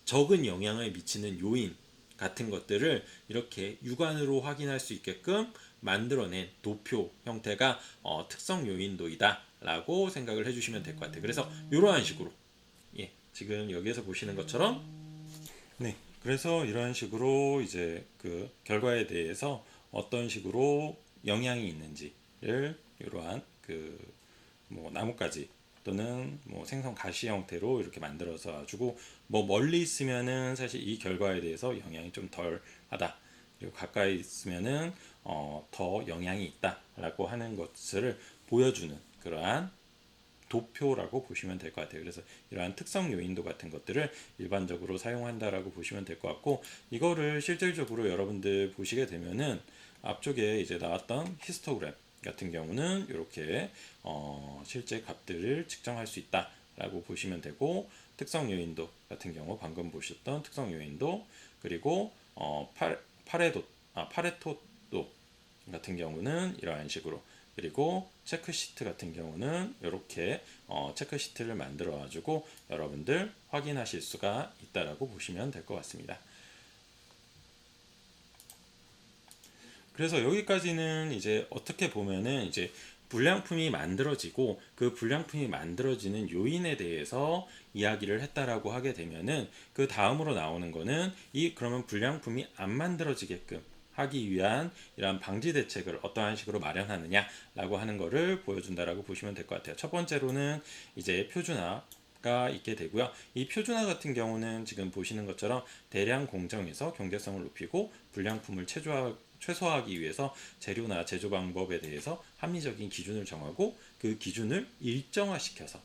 적은 영향을 미치는 요인 같은 것들을 이렇게 육안으로 확인할 수 있게끔 만들어낸 도표 형태가 특성 요인도이다 라고 생각을 해주시면 될 것 같아요. 그래서 이러한 식으로 지금 여기에서 보시는 것처럼 그래서 이런 식으로 이제 그 결과에 대해서 어떤 식으로 영향이 있는지를 이러한 나뭇가지 또는 생선 가시 형태로 이렇게 만들어서 가지고 멀리 있으면은 사실 이 결과에 대해서 영향이 좀 덜하다. 그리고 가까이 있으면은 더 영향이 있다라고 하는 것을 보여주는 그러한 도표라고 보시면 될 것 같아요. 그래서 이러한 특성 요인도 같은 것들을 일반적으로 사용한다라고 보시면 될 것 같고, 이거를 실질적으로 여러분들 보시게 되면은 앞쪽에 이제 나왔던 히스토그램 같은 경우는 이렇게 실제 값들을 측정할 수 있다라고 보시면 되고, 특성 요인도 같은 경우 방금 보셨던 특성 요인도, 그리고 파레토도 같은 경우는 이러한 식으로, 그리고 체크시트 같은 경우는 이렇게 체크시트를 만들어 가지고 여러분들 확인하실 수가 있다라고 보시면 될 것 같습니다. 그래서 여기까지는 이제 어떻게 보면은 이제 불량품이 만들어지고 그 불량품이 만들어지는 요인에 대해서 이야기를 했다라고 하게 되면은 그 다음으로 나오는 거는 그러면 불량품이 안 만들어지게끔 하기 위한 이러한 방지 대책을 어떠한 식으로 마련하느냐라고 하는 거를 보여준다라고 보시면 될 것 같아요. 첫 번째로는 이제 표준화가 있게 되고요. 이 표준화 같은 경우는 지금 보시는 것처럼 대량 공정에서 경제성을 높이고 불량품을 최소화하기 위해서 재료나 제조 방법에 대해서 합리적인 기준을 정하고 그 기준을 일정화시켜서,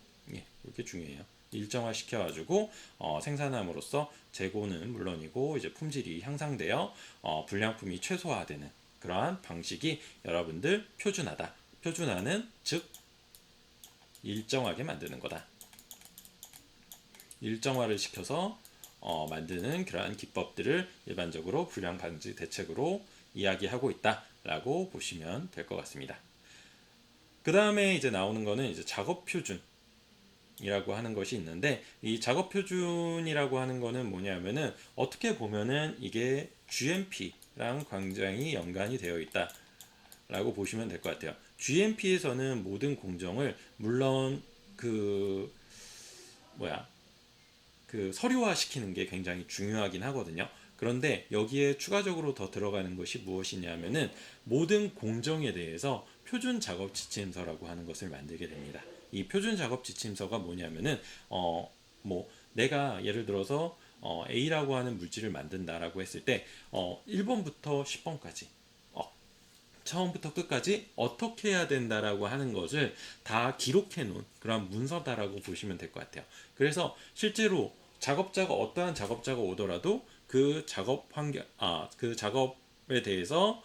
이렇게 중요해요. 일정화시켜가지고 생산함으로써 재고는 물론이고 이제 품질이 향상되어 불량품이 최소화되는 그러한 방식이 여러분들 표준화다. 표준화는 즉 일정하게 만드는 거다. 일정화를 시켜서 만드는 그러한 기법들을 일반적으로 불량 방지 대책으로 이야기하고 있다라고 보시면 될 것 같습니다. 그 다음에 이제 나오는 거는 이제 작업 표준 이라고 하는 것이 있는데, 이 작업 표준이라고 하는 거는 뭐냐면은 어떻게 보면은 이게 GMP랑 굉장히 연관이 되어 있다라고 보시면 될 것 같아요. GMP에서는 모든 공정을 물론 서류화 시키는 게 굉장히 중요하긴 하거든요. 그런데 여기에 추가적으로 더 들어가는 것이 무엇이냐면은 모든 공정에 대해서 표준 작업 지침서라고 하는 것을 만들게 됩니다. 이 표준 작업 지침서가 뭐냐면은 내가 예를 들어서 A라고 하는 물질을 만든다라고 했을 때 1번부터 10번까지 처음부터 끝까지 어떻게 해야 된다라고 하는 것을 다 기록해 놓은 그런 문서다라고 보시면 될 것 같아요. 그래서 실제로 어떠한 작업자가 오더라도 그 작업에 대해서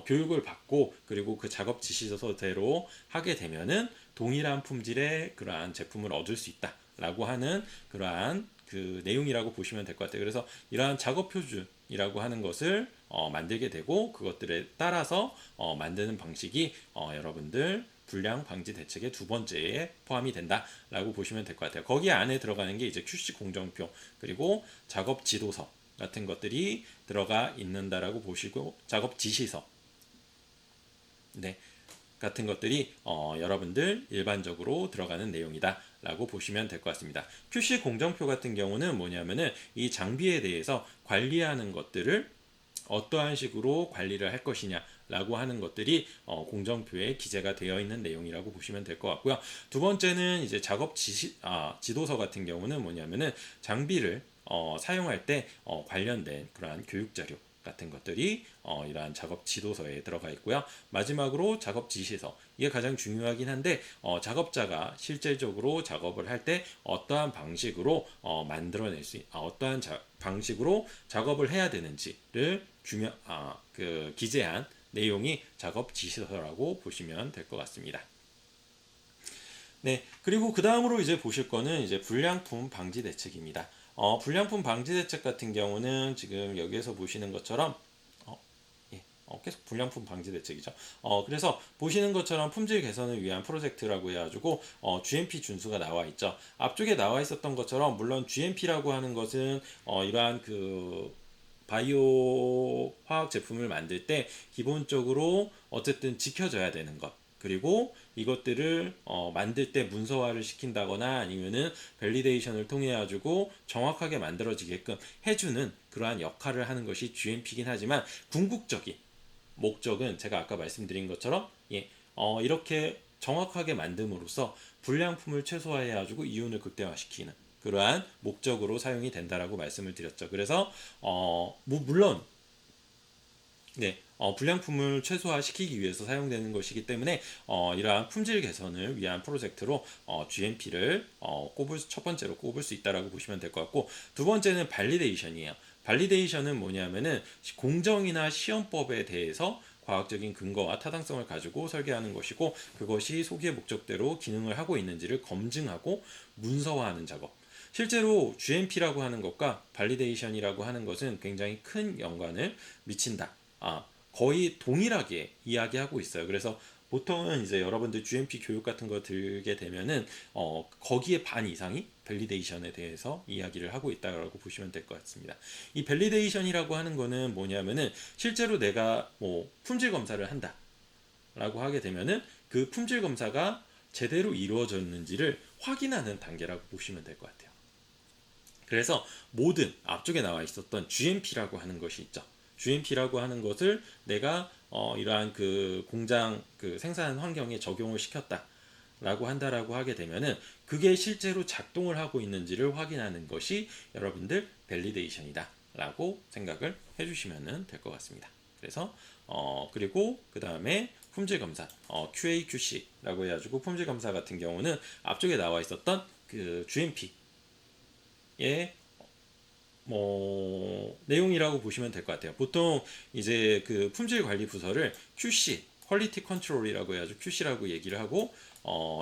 교육을 받고 그리고 그 작업 지시서대로 하게 되면은 동일한 품질의 그러한 제품을 얻을 수 있다라고 하는 그러한 그 내용이라고 보시면 될 것 같아요. 그래서 이러한 작업 표준이라고 하는 것을 만들게 되고 그것들에 따라서 만드는 방식이 여러분들 불량 방지 대책의 두 번째에 포함이 된다라고 보시면 될 것 같아요. 거기 안에 들어가는 게 이제 QC 공정표 그리고 작업 지도서 같은 것들이 들어가 있는다라고 보시고 작업 지시서, 같은 것들이 여러분들 일반적으로 들어가는 내용이다 라고 보시면 될 것 같습니다. QC 공정표 같은 경우는 뭐냐면은 이 장비에 대해서 관리하는 것들을 어떠한 식으로 관리를 할 것이냐 라고 하는 것들이 공정표에 기재가 되어 있는 내용이라고 보시면 될 것 같고요. 두 번째는 이제 작업 지도서 같은 경우는 뭐냐면은 장비를 사용할 때 관련된 그러한 교육 자료 같은 것들이 이러한 작업 지도서에 들어가 있고요. 마지막으로 작업 지시서, 이게 가장 중요하긴 한데 작업자가 실질적으로 작업을 할 때 어떠한 방식으로 만들어낼 수 어떠한 방식으로 작업을 해야 되는지를 기재한 내용이 작업 지시서라고 보시면 될 것 같습니다. 네, 그리고 그 다음으로 이제 보실 거는 이제 불량품 방지 대책입니다. 불량품 방지 대책 같은 경우는 지금 여기에서 보시는 것처럼 계속 불량품 방지 대책이죠. 그래서 보시는 것처럼 품질 개선을 위한 프로젝트라고 해가지고 GMP 준수가 나와 있죠. 앞쪽에 나와 있었던 것처럼 물론 GMP라고 하는 것은 이러한 그 바이오 화학 제품을 만들 때 기본적으로 어쨌든 지켜져야 되는 것, 그리고 이것들을 만들 때 문서화를 시킨다거나 아니면은 밸리데이션을 통해 가지고 정확하게 만들어지게끔 해주는 그러한 역할을 하는 것이 GMP이긴 하지만 궁극적인 목적은 제가 아까 말씀드린 것처럼 이렇게 정확하게 만듦으로써 불량품을 최소화해 가지고 이윤을 극대화시키는 그러한 목적으로 사용이 된다라고 말씀을 드렸죠. 그래서 물론 불량품을 최소화시키기 위해서 사용되는 것이기 때문에 이러한 품질 개선을 위한 프로젝트로 GMP를 첫 번째로 꼽을 수 있다라고 보시면 될 것 같고, 두 번째는 발리데이션이에요. 발리데이션은 뭐냐면은 공정이나 시험법에 대해서 과학적인 근거와 타당성을 가지고 설계하는 것이고, 그것이 소기의 목적대로 기능을 하고 있는지를 검증하고 문서화하는 작업. 실제로 GMP라고 하는 것과 발리데이션이라고 하는 것은 굉장히 큰 연관을 미친다. 거의 동일하게 이야기하고 있어요. 그래서 보통은 이제 여러분들 GMP 교육 같은 거 들게 되면은 거기에 반 이상이 밸리데이션에 대해서 이야기를 하고 있다고 보시면 될 것 같습니다. 이 밸리데이션이라고 하는 거는 뭐냐면은 실제로 내가 뭐 품질 검사를 한다라고 하게 되면은 그 품질 검사가 제대로 이루어졌는지를 확인하는 단계라고 보시면 될 것 같아요. 그래서 모든 앞쪽에 나와 있었던 GMP라고 하는 것이 있죠. GMP라고 하는 것을 내가 이러한 그 공장 그 생산 환경에 적용을 시켰다라고 한다라고 하게 되면은 그게 실제로 작동을 하고 있는지를 확인하는 것이 여러분들 밸리데이션이다라고 생각을 해주시면 될 것 같습니다. 그래서 그리고 그 다음에 품질 검사 QA, QC라고 해가지고 품질 검사 같은 경우는 앞쪽에 나와 있었던 그 GMP 의 내용이라고 보시면 될 것 같아요. 보통 이제 그 품질 관리 부서를 QC, 퀄리티 컨트롤이라고 해가지고 QC라고 얘기를 하고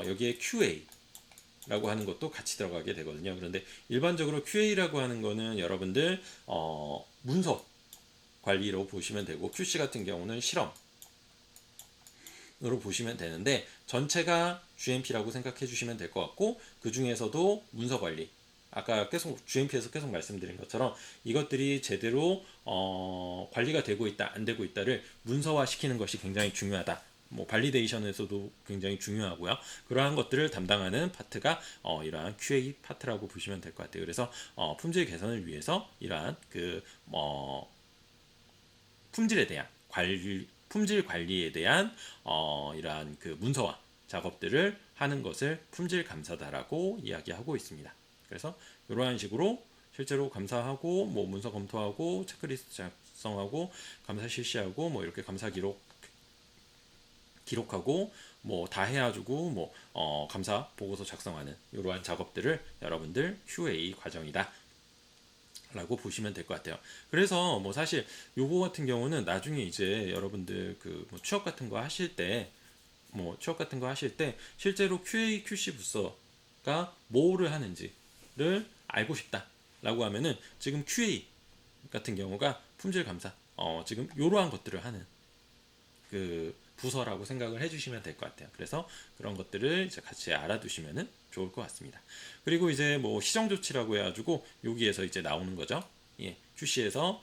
여기에 QA라고 하는 것도 같이 들어가게 되거든요. 그런데 일반적으로 QA라고 하는 거는 여러분들 문서 관리로 보시면 되고, QC 같은 경우는 실험으로 보시면 되는데 전체가 GMP라고 생각해 주시면 될 것 같고, 그 중에서도 문서 관리, 아까 계속 GMP에서 계속 말씀드린 것처럼 이것들이 제대로 관리가 되고 있다 안 되고 있다를 문서화 시키는 것이 굉장히 중요하다. 뭐 발리데이션에서도 굉장히 중요하고요. 그러한 것들을 담당하는 파트가 이러한 QA 파트라고 보시면 될 것 같아요. 그래서 품질 개선을 위해서 이러한 그 품질에 대한 품질 관리에 대한 이러한 그 문서화 작업들을 하는 것을 품질 감사다라고 이야기하고 있습니다. 그래서 이러한 식으로 실제로 감사하고 뭐 문서 검토하고 체크리스트 작성하고 감사 실시하고 뭐 이렇게 감사 기록하고 뭐 다 해가지고 뭐 감사 보고서 작성하는 이러한 작업들을 여러분들 QA 과정이다 라고 보시면 될 것 같아요. 그래서 뭐 사실 요거 같은 경우는 나중에 이제 여러분들 그뭐 취업 같은 거 하실 때 실제로 QA, QC 부서가 뭐를 하는지를 알고 싶다라고 하면은 지금 QA 같은 경우가 품질 감사 지금 이러한 것들을 하는 그 부서라고 생각을 해주시면 될 것 같아요. 그래서 그런 것들을 이제 같이 알아두시면은 좋을 것 같습니다. 그리고 이제 뭐 시정 조치라고 해가지고 여기에서 이제 나오는 거죠. QC에서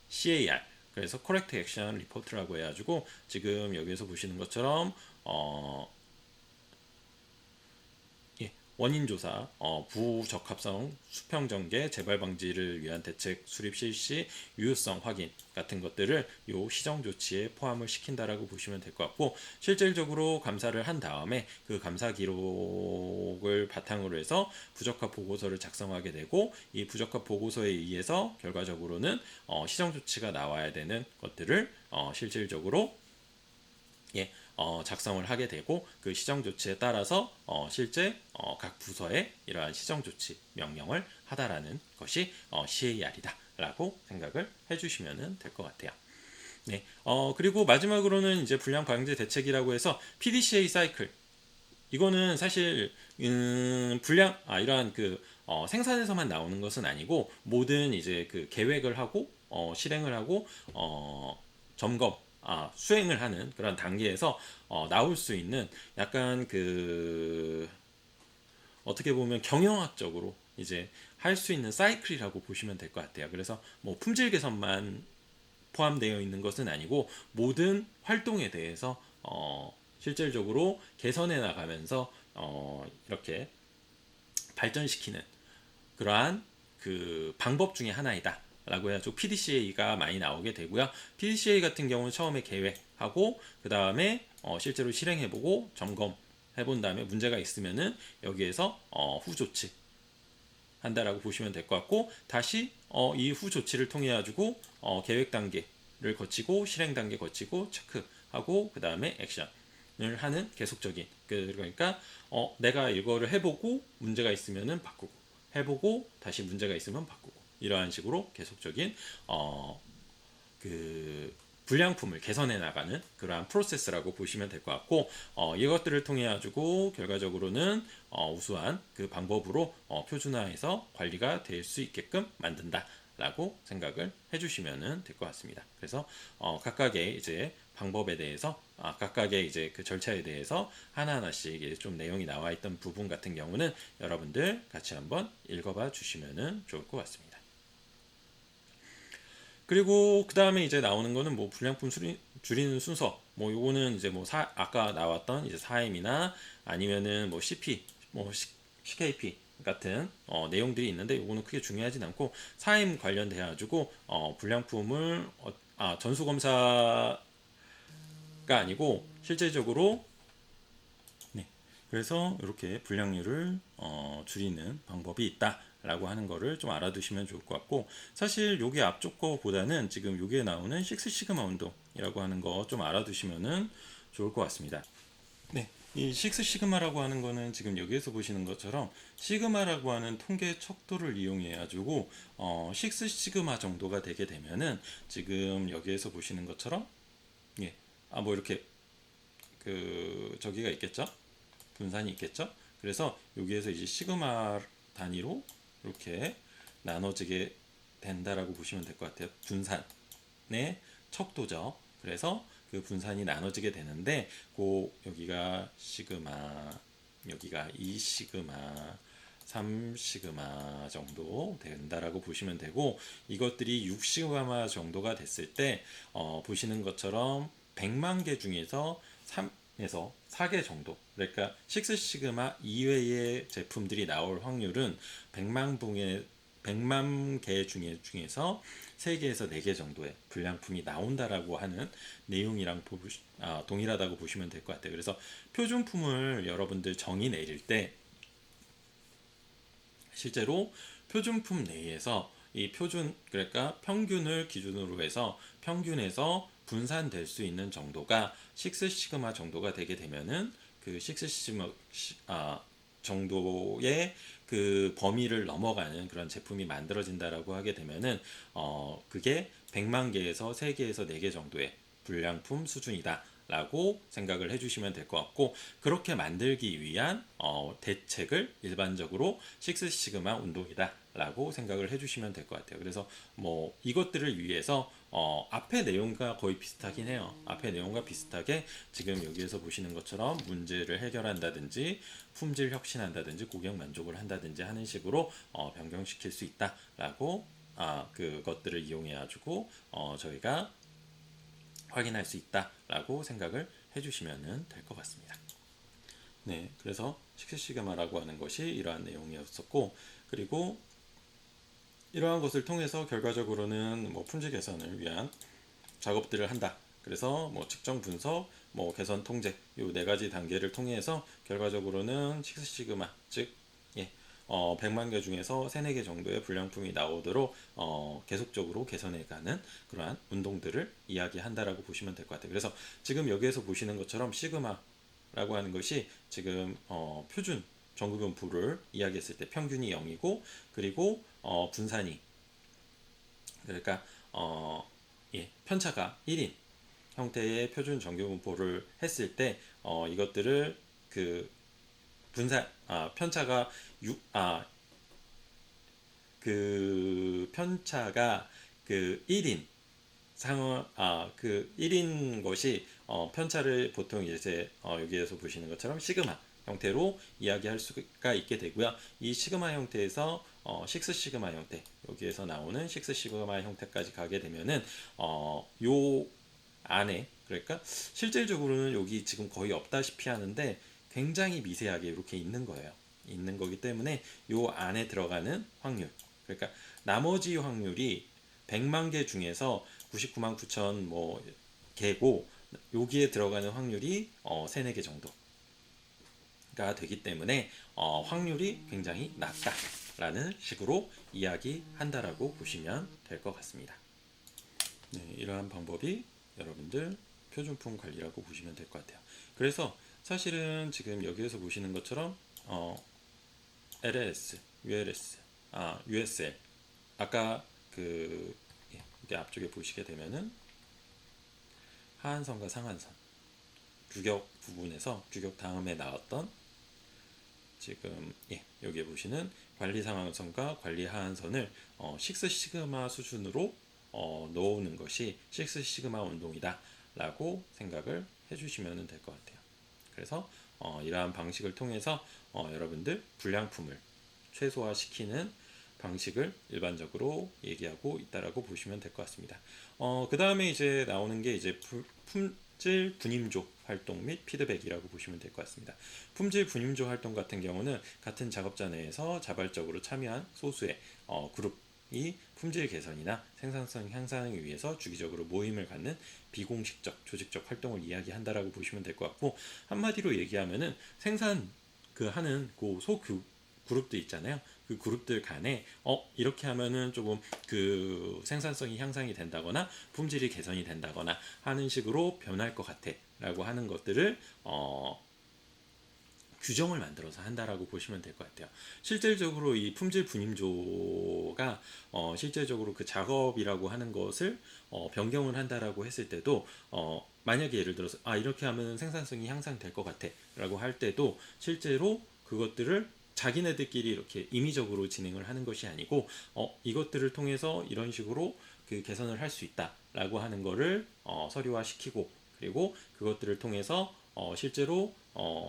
CAR 그래서 correct action report라고 해가지고 지금 여기에서 보시는 것처럼 원인 조사, 부적합성, 수평 전개, 재발 방지를 위한 대책 수립 실시, 유효성 확인 같은 것들을 요 시정 조치에 포함을 시킨다라고 보시면 될 것 같고, 실질적으로 감사를 한 다음에 그 감사 기록을 바탕으로 해서 부적합 보고서를 작성하게 되고, 이 부적합 보고서에 의해서 결과적으로는 시정 조치가 나와야 되는 것들을 실질적으로 작성을 하게 되고, 그 시정 조치에 따라서 실제 각 부서에 이러한 시정 조치 명령을 하다라는 것이 CAR이다라고 생각을 해주시면 될 것 같아요. 네, 그리고 마지막으로는 이제 불량 방지 대책이라고 해서 PDCA 사이클. 이거는 사실 이러한 그 생산에서만 나오는 것은 아니고, 모든 이제 그 계획을 하고 실행을 하고 점검, 수행을 하는 그런 단계에서 나올 수 있는 약간 그 어떻게 보면 경영학적으로 이제 할 수 있는 사이클이라고 보시면 될 것 같아요. 그래서 뭐 품질 개선만 포함되어 있는 것은 아니고, 모든 활동에 대해서 실질적으로 개선해 나가면서 이렇게 발전시키는 그러한 그 방법 중에 하나이다 라고 해가지고 PDCA가 많이 나오게 되고요. PDCA 같은 경우는 처음에 계획하고 그 다음에 실제로 실행해보고 점검해본 다음에 문제가 있으면은 여기에서 후조치 한다라고 보시면 될 것 같고, 다시 이 후조치를 통해 가지고 계획 단계를 거치고 실행 단계 거치고 체크하고 그 다음에 액션을 하는 계속적인, 그러니까 내가 이거를 해보고 문제가 있으면은 바꾸고, 해보고 다시 문제가 있으면 바꾸고, 이러한 식으로 계속적인 그 불량품을 개선해 나가는 그러한 프로세스라고 보시면 될 것 같고, 이것들을 통해 가지고 결과적으로는 우수한 그 방법으로 표준화해서 관리가 될 수 있게끔 만든다라고 생각을 해주시면 될 것 같습니다. 그래서 각각의 이제 방법에 대해서 각각의 이제 그 절차에 대해서 하나하나씩 좀 내용이 나와 있던 부분 같은 경우는 여러분들 같이 한번 읽어봐 주시면 좋을 것 같습니다. 그리고 그 다음에 이제 나오는 거는 뭐 불량품 줄이는 순서, 뭐 요거는 이제 뭐 아까 나왔던 이제 4M이나 아니면은 뭐 CP, 뭐 CKP 같은 내용들이 있는데, 요거는 크게 중요하진 않고, 4M 관련돼 가지고 불량품을 전수 검사가 아니고 실질적으로, 네, 그래서 이렇게 불량률을 줄이는 방법이 있다라고 하는 거를 좀 알아두시면 좋을 것 같고, 사실 요게 앞쪽 거보다는 지금 요게 나오는 식스 시그마 운동이라고 하는 거 좀 알아두시면 좋을 것 같습니다. 네, 이 식스 시그마라고 하는 거는 지금 여기에서 보시는 것처럼 시그마라고 하는 통계 척도를 이용해 가지고 식스 시그마 정도가 되게 되면은, 지금 여기에서 보시는 것처럼 뭐 이렇게 그 저기가 있겠죠? 분산이 있겠죠? 그래서 여기에서 이제 시그마 단위로 이렇게 나눠지게 된다라고 보시면 될 것 같아요. 분산의 척도죠. 그래서 그 분산이 나눠지게 되는데, 여기가 시그마, 여기가 2시그마, 3시그마 정도 된다라고 보시면 되고, 이것들이 6시그마 정도가 됐을 때 보시는 것처럼 100만 개 중에서 3에서 4개 정도, 그러니까 6시그마 이외의 제품들이 나올 확률은 100만 개 중에서 3개에서 4개 정도의 불량품이 나온다라고 하는 내용이랑 동일하다고 보시면 될 것 같아요. 그래서 표준품을 여러분들 정의 내릴 때 실제로 표준품 내에서 이 그러니까 평균을 기준으로 해서 평균에서 분산될 수 있는 정도가 6시그마 정도가 되게 되면은, 그 6시그마 정도의 그 범위를 넘어가는 그런 제품이 만들어진다라고 하게 되면은 그게 100만 개에서 3개에서 4개 정도의 불량품 수준이다 라고 생각을 해주시면 될 것 같고, 그렇게 만들기 위한 대책을 일반적으로 식스시그마 운동이다 라고 생각을 해주시면 될 것 같아요. 그래서 뭐 이것들을 위해서 앞에 내용과 거의 비슷하긴 해요. 앞에 내용과 비슷하게 지금 여기에서 보시는 것처럼 문제를 해결한다든지 품질 혁신한다든지 고객 만족을 한다든지 하는 식으로 변경시킬 수 있다라고 그것들을 이용해 가지고 저희가 확인할 수 있다라고 생각을 해주시면 될 것 같습니다. 네, 그래서 식스시그마라고 하는 것이 이러한 내용이었었고, 그리고 이러한 것을 통해서 결과적으로는 뭐 품질 개선을 위한 작업들을 한다. 그래서 뭐 측정 분석, 뭐 개선 통제 이 네 가지 단계를 통해서 결과적으로는 식스시그마 즉 100만 개 중에서 3, 4개 정도의 불량품이 나오도록 계속적으로 개선해가는 그러한 운동들을 이야기한다라고 보시면 될 것 같아요. 그래서 지금 여기에서 보시는 것처럼 시그마라고 하는 것이 지금 표준 전구분포를 이야기했을 때 평균이 0이고 그리고 분산이 그러니까 편차가 1인 형태의 표준 전기분포를 했을 때 이것들을 그 편차가 편차가 그 1인 상어 그 1인 것이 편차를 보통 이제 여기에서 보시는 것처럼 시그마 형태로 이야기할 수가 있게 되고요. 이 시그마 형태에서 식스 시그마 형태 여기에서 나오는 식스 시그마 형태까지 가게 되면은 요 안에 그러니까 실질적으로는 여기 지금 거의 없다시피 하는데 굉장히 미세하게 이렇게 있는 거예요. 있는 거기 때문에 요 안에 들어가는 확률 그러니까 나머지 확률이 100만 개 중에서 99만 9천 뭐 개고 여기에 들어가는 확률이 3, 4개 정도가 되기 때문에 확률이 굉장히 낮다라는 식으로 이야기한다라고 보시면 될 것 같습니다. 네, 이러한 방법이 여러분들 표준품 관리라고 보시면 될 것 같아요. 그래서 사실은 지금 여기에서 보시는 것처럼 LLS, ULS, USL 아까 이게 앞쪽에 보시게 되면은 하한선과 상한선 규격 부분에서 규격 다음에 나왔던 지금 여기에 보시는 관리 상한선과 관리 하한선을 식스 시그마 수준으로 넣어오는 것이 식스 시그마 운동이다 라고 생각을 해주시면 될 것 같아요. 그래서 이러한 방식을 통해서 여러분들 불량품을 최소화시키는 방식을 일반적으로 얘기하고 있다라고 보시면 될 것 같습니다. 그 다음에 이제 나오는 게 이제 품질 분임조 활동 및 피드백이라고 보시면 될 것 같습니다. 품질 분임조 활동 같은 경우는 같은 작업자 내에서 자발적으로 참여한 소수의 그룹이 품질 개선이나 생산성 향상을 위해서 주기적으로 모임을 갖는 비공식적 조직적 활동을 이야기한다라고 보시면 될 것 같고 한마디로 얘기하면은 생산 하는 소 그룹도 있잖아요. 그 그룹들 간에 이렇게 하면은 조금 그 생산성이 향상이 된다거나 품질이 개선이 된다거나 하는 식으로 변할 것 같아 라고 하는 것들을 규정을 만들어서 한다라고 보시면 될 것 같아요. 실질적으로 이 품질 분임조가 실질적으로 그 작업이라고 하는 것을 변경을 한다라고 했을 때도 만약에 예를 들어서 이렇게 하면 생산성이 향상될 것 같아 라고 할 때도 실제로 그것들을 자기네들끼리 이렇게 임의적으로 진행을 하는 것이 아니고 이것들을 통해서 이런 식으로 그 개선을 할 수 있다라고 하는 거를 서류화시키고 그리고 그것들을 통해서 실제로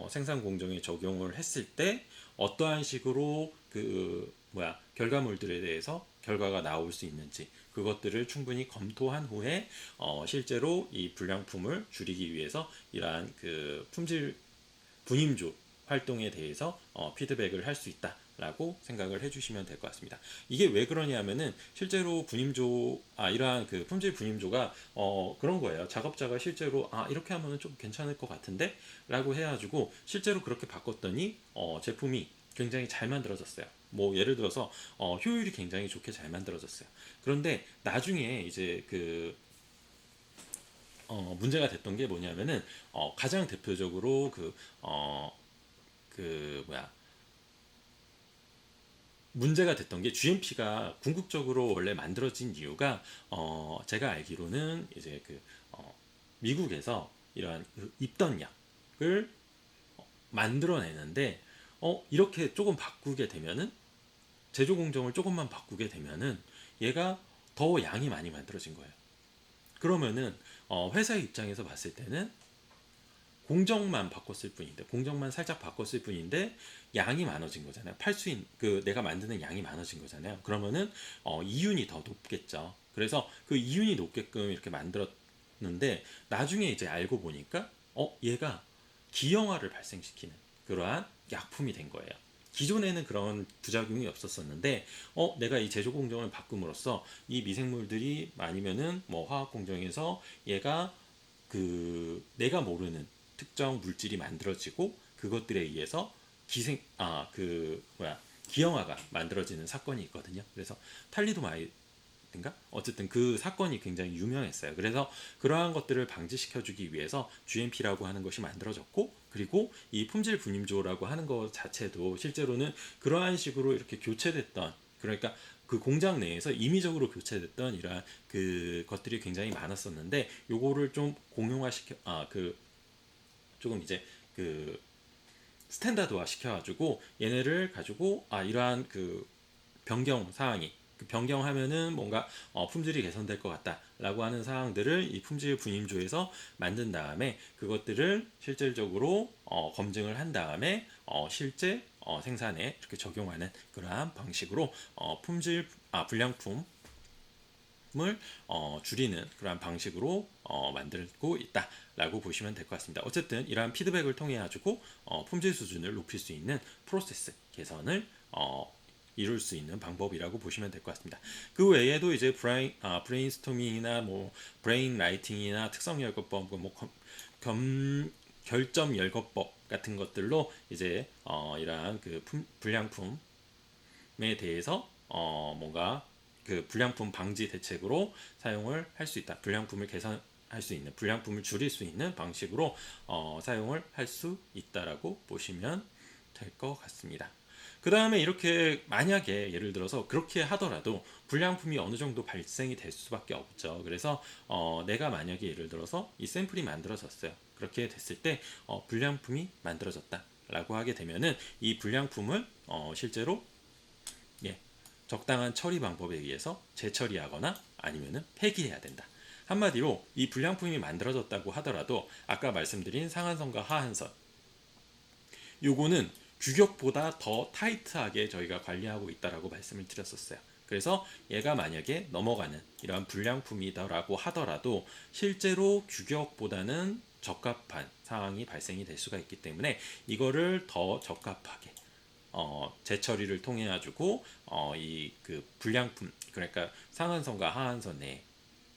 생산 공정에 적용을 했을 때 어떠한 식으로 결과물들에 대해서 결과가 나올 수 있는지 그것들을 충분히 검토한 후에 실제로 이 불량품을 줄이기 위해서 이러한 그 품질 분임조 활동에 대해서 피드백을 할 수 있다라고 생각을 해주시면 될 것 같습니다. 이게 왜 그러냐면은 실제로 분임조 이러한 그 품질 분임조가 그런 거예요. 작업자가 실제로 이렇게 하면은 좀 괜찮을 것 같은데 라고 해가지고 실제로 그렇게 바꿨더니 제품이 굉장히 잘 만들어졌어요. 뭐 예를 들어서 효율이 굉장히 좋게 잘 만들어졌어요. 그런데 나중에 이제 문제가 됐던 게 뭐냐면은 가장 대표적으로 문제가 됐던 게 GMP가 궁극적으로 원래 만들어진 이유가 제가 알기로는 이제 미국에서 이러한 입던 약을 만들어내는데 이렇게 조금 바꾸게 되면은 제조 공정을 조금만 바꾸게 되면은 얘가 더 양이 많이 만들어진 거예요. 그러면은 회사의 입장에서 봤을 때는 공정만 바꿨을 뿐인데 공정만 살짝 바꿨을 뿐인데 양이 많아진 거잖아요. 팔 수 있는 내가 만드는 양이 많아진 거잖아요. 그러면은 이윤이 더 높겠죠. 그래서 그 이윤이 높게끔 이렇게 몰랐는데 나중에 이제 알고 보니까 얘가 기형아를 발생시키는 그러한 약품이 된 거예요. 기존에는 그런 부작용이 없었었는데 내가 이 제조 공정을 바꿈으로써 이 미생물들이 아니면은 뭐 화학 공정에서 얘가 내가 모르는 특정 물질이 만들어지고 그것들에 의해서 기형아가 만들어지는 사건이 있거든요. 그래서 탈리도마이드인가? 어쨌든 그 사건이 굉장히 유명했어요. 그래서 그러한 것들을 방지시켜주기 위해서 GMP라고 하는 것이 만들어졌고, 그리고 이 품질 분임조라고 하는 것 자체도 실제로는 그러한 식으로 이렇게 교체됐던, 그러니까 그 공장 내에서 임의적으로 교체됐던 이러한 그 것들이 굉장히 많았었는데, 요거를 좀 공용화시켜 조금 이제 그 스탠다드화 시켜가지고 얘네를 가지고 이러한 그 변경 사항이 변경하면은 뭔가 품질이 개선될 것 같다라고 하는 사항들을 이 품질 분임조에서 만든 다음에 그것들을 실질적으로 검증을 한 다음에 실제 생산에 이렇게 적용하는 그러한 방식으로 불량품 을 줄이는 그러한 방식으로 만들고 있다라고 보시면 될 것 같습니다. 어쨌든 이러한 피드백을 통해 가지고 품질 수준을 높일 수 있는 프로세스 개선을 이룰 수 있는 방법이라고 보시면 될 것 같습니다. 그 외에도 이제 브레인스토밍이나 뭐 브레인 라이팅이나 특성 열거법, 뭐 결점 열거법 같은 것들로 이제 이러한 그 불량품에 대해서 뭔가 그 불량품 방지 대책으로 사용을 할 수 있다. 불량품을 개선할 수 있는, 불량품을 줄일 수 있는 방식으로 사용을 할 수 있다라고 보시면 될 것 같습니다. 그 다음에 이렇게 만약에 예를 들어서 그렇게 하더라도 불량품이 어느 정도 발생이 될 수밖에 없죠. 그래서 내가 만약에 예를 들어서 이 샘플이 만들어졌어요. 그렇게 됐을 때 불량품이 만들어졌다라고 하게 되면은 이 불량품을 실제로 적당한 처리 방법에 의해서 재처리하거나 아니면은 폐기해야 된다. 한마디로 이 불량품이 만들어졌다고 하더라도 아까 말씀드린 상한선과 하한선, 요거는 규격보다 더 타이트하게 저희가 관리하고 있다라고 말씀을 드렸었어요. 그래서 얘가 만약에 넘어가는 이러한 불량품이다라고 하더라도 실제로 규격보다는 적합한 상황이 발생이 될 수가 있기 때문에 이거를 더 적합하게 재처리를 통해 가지고 이 그 불량품, 그러니까 상한선과 하한선 내에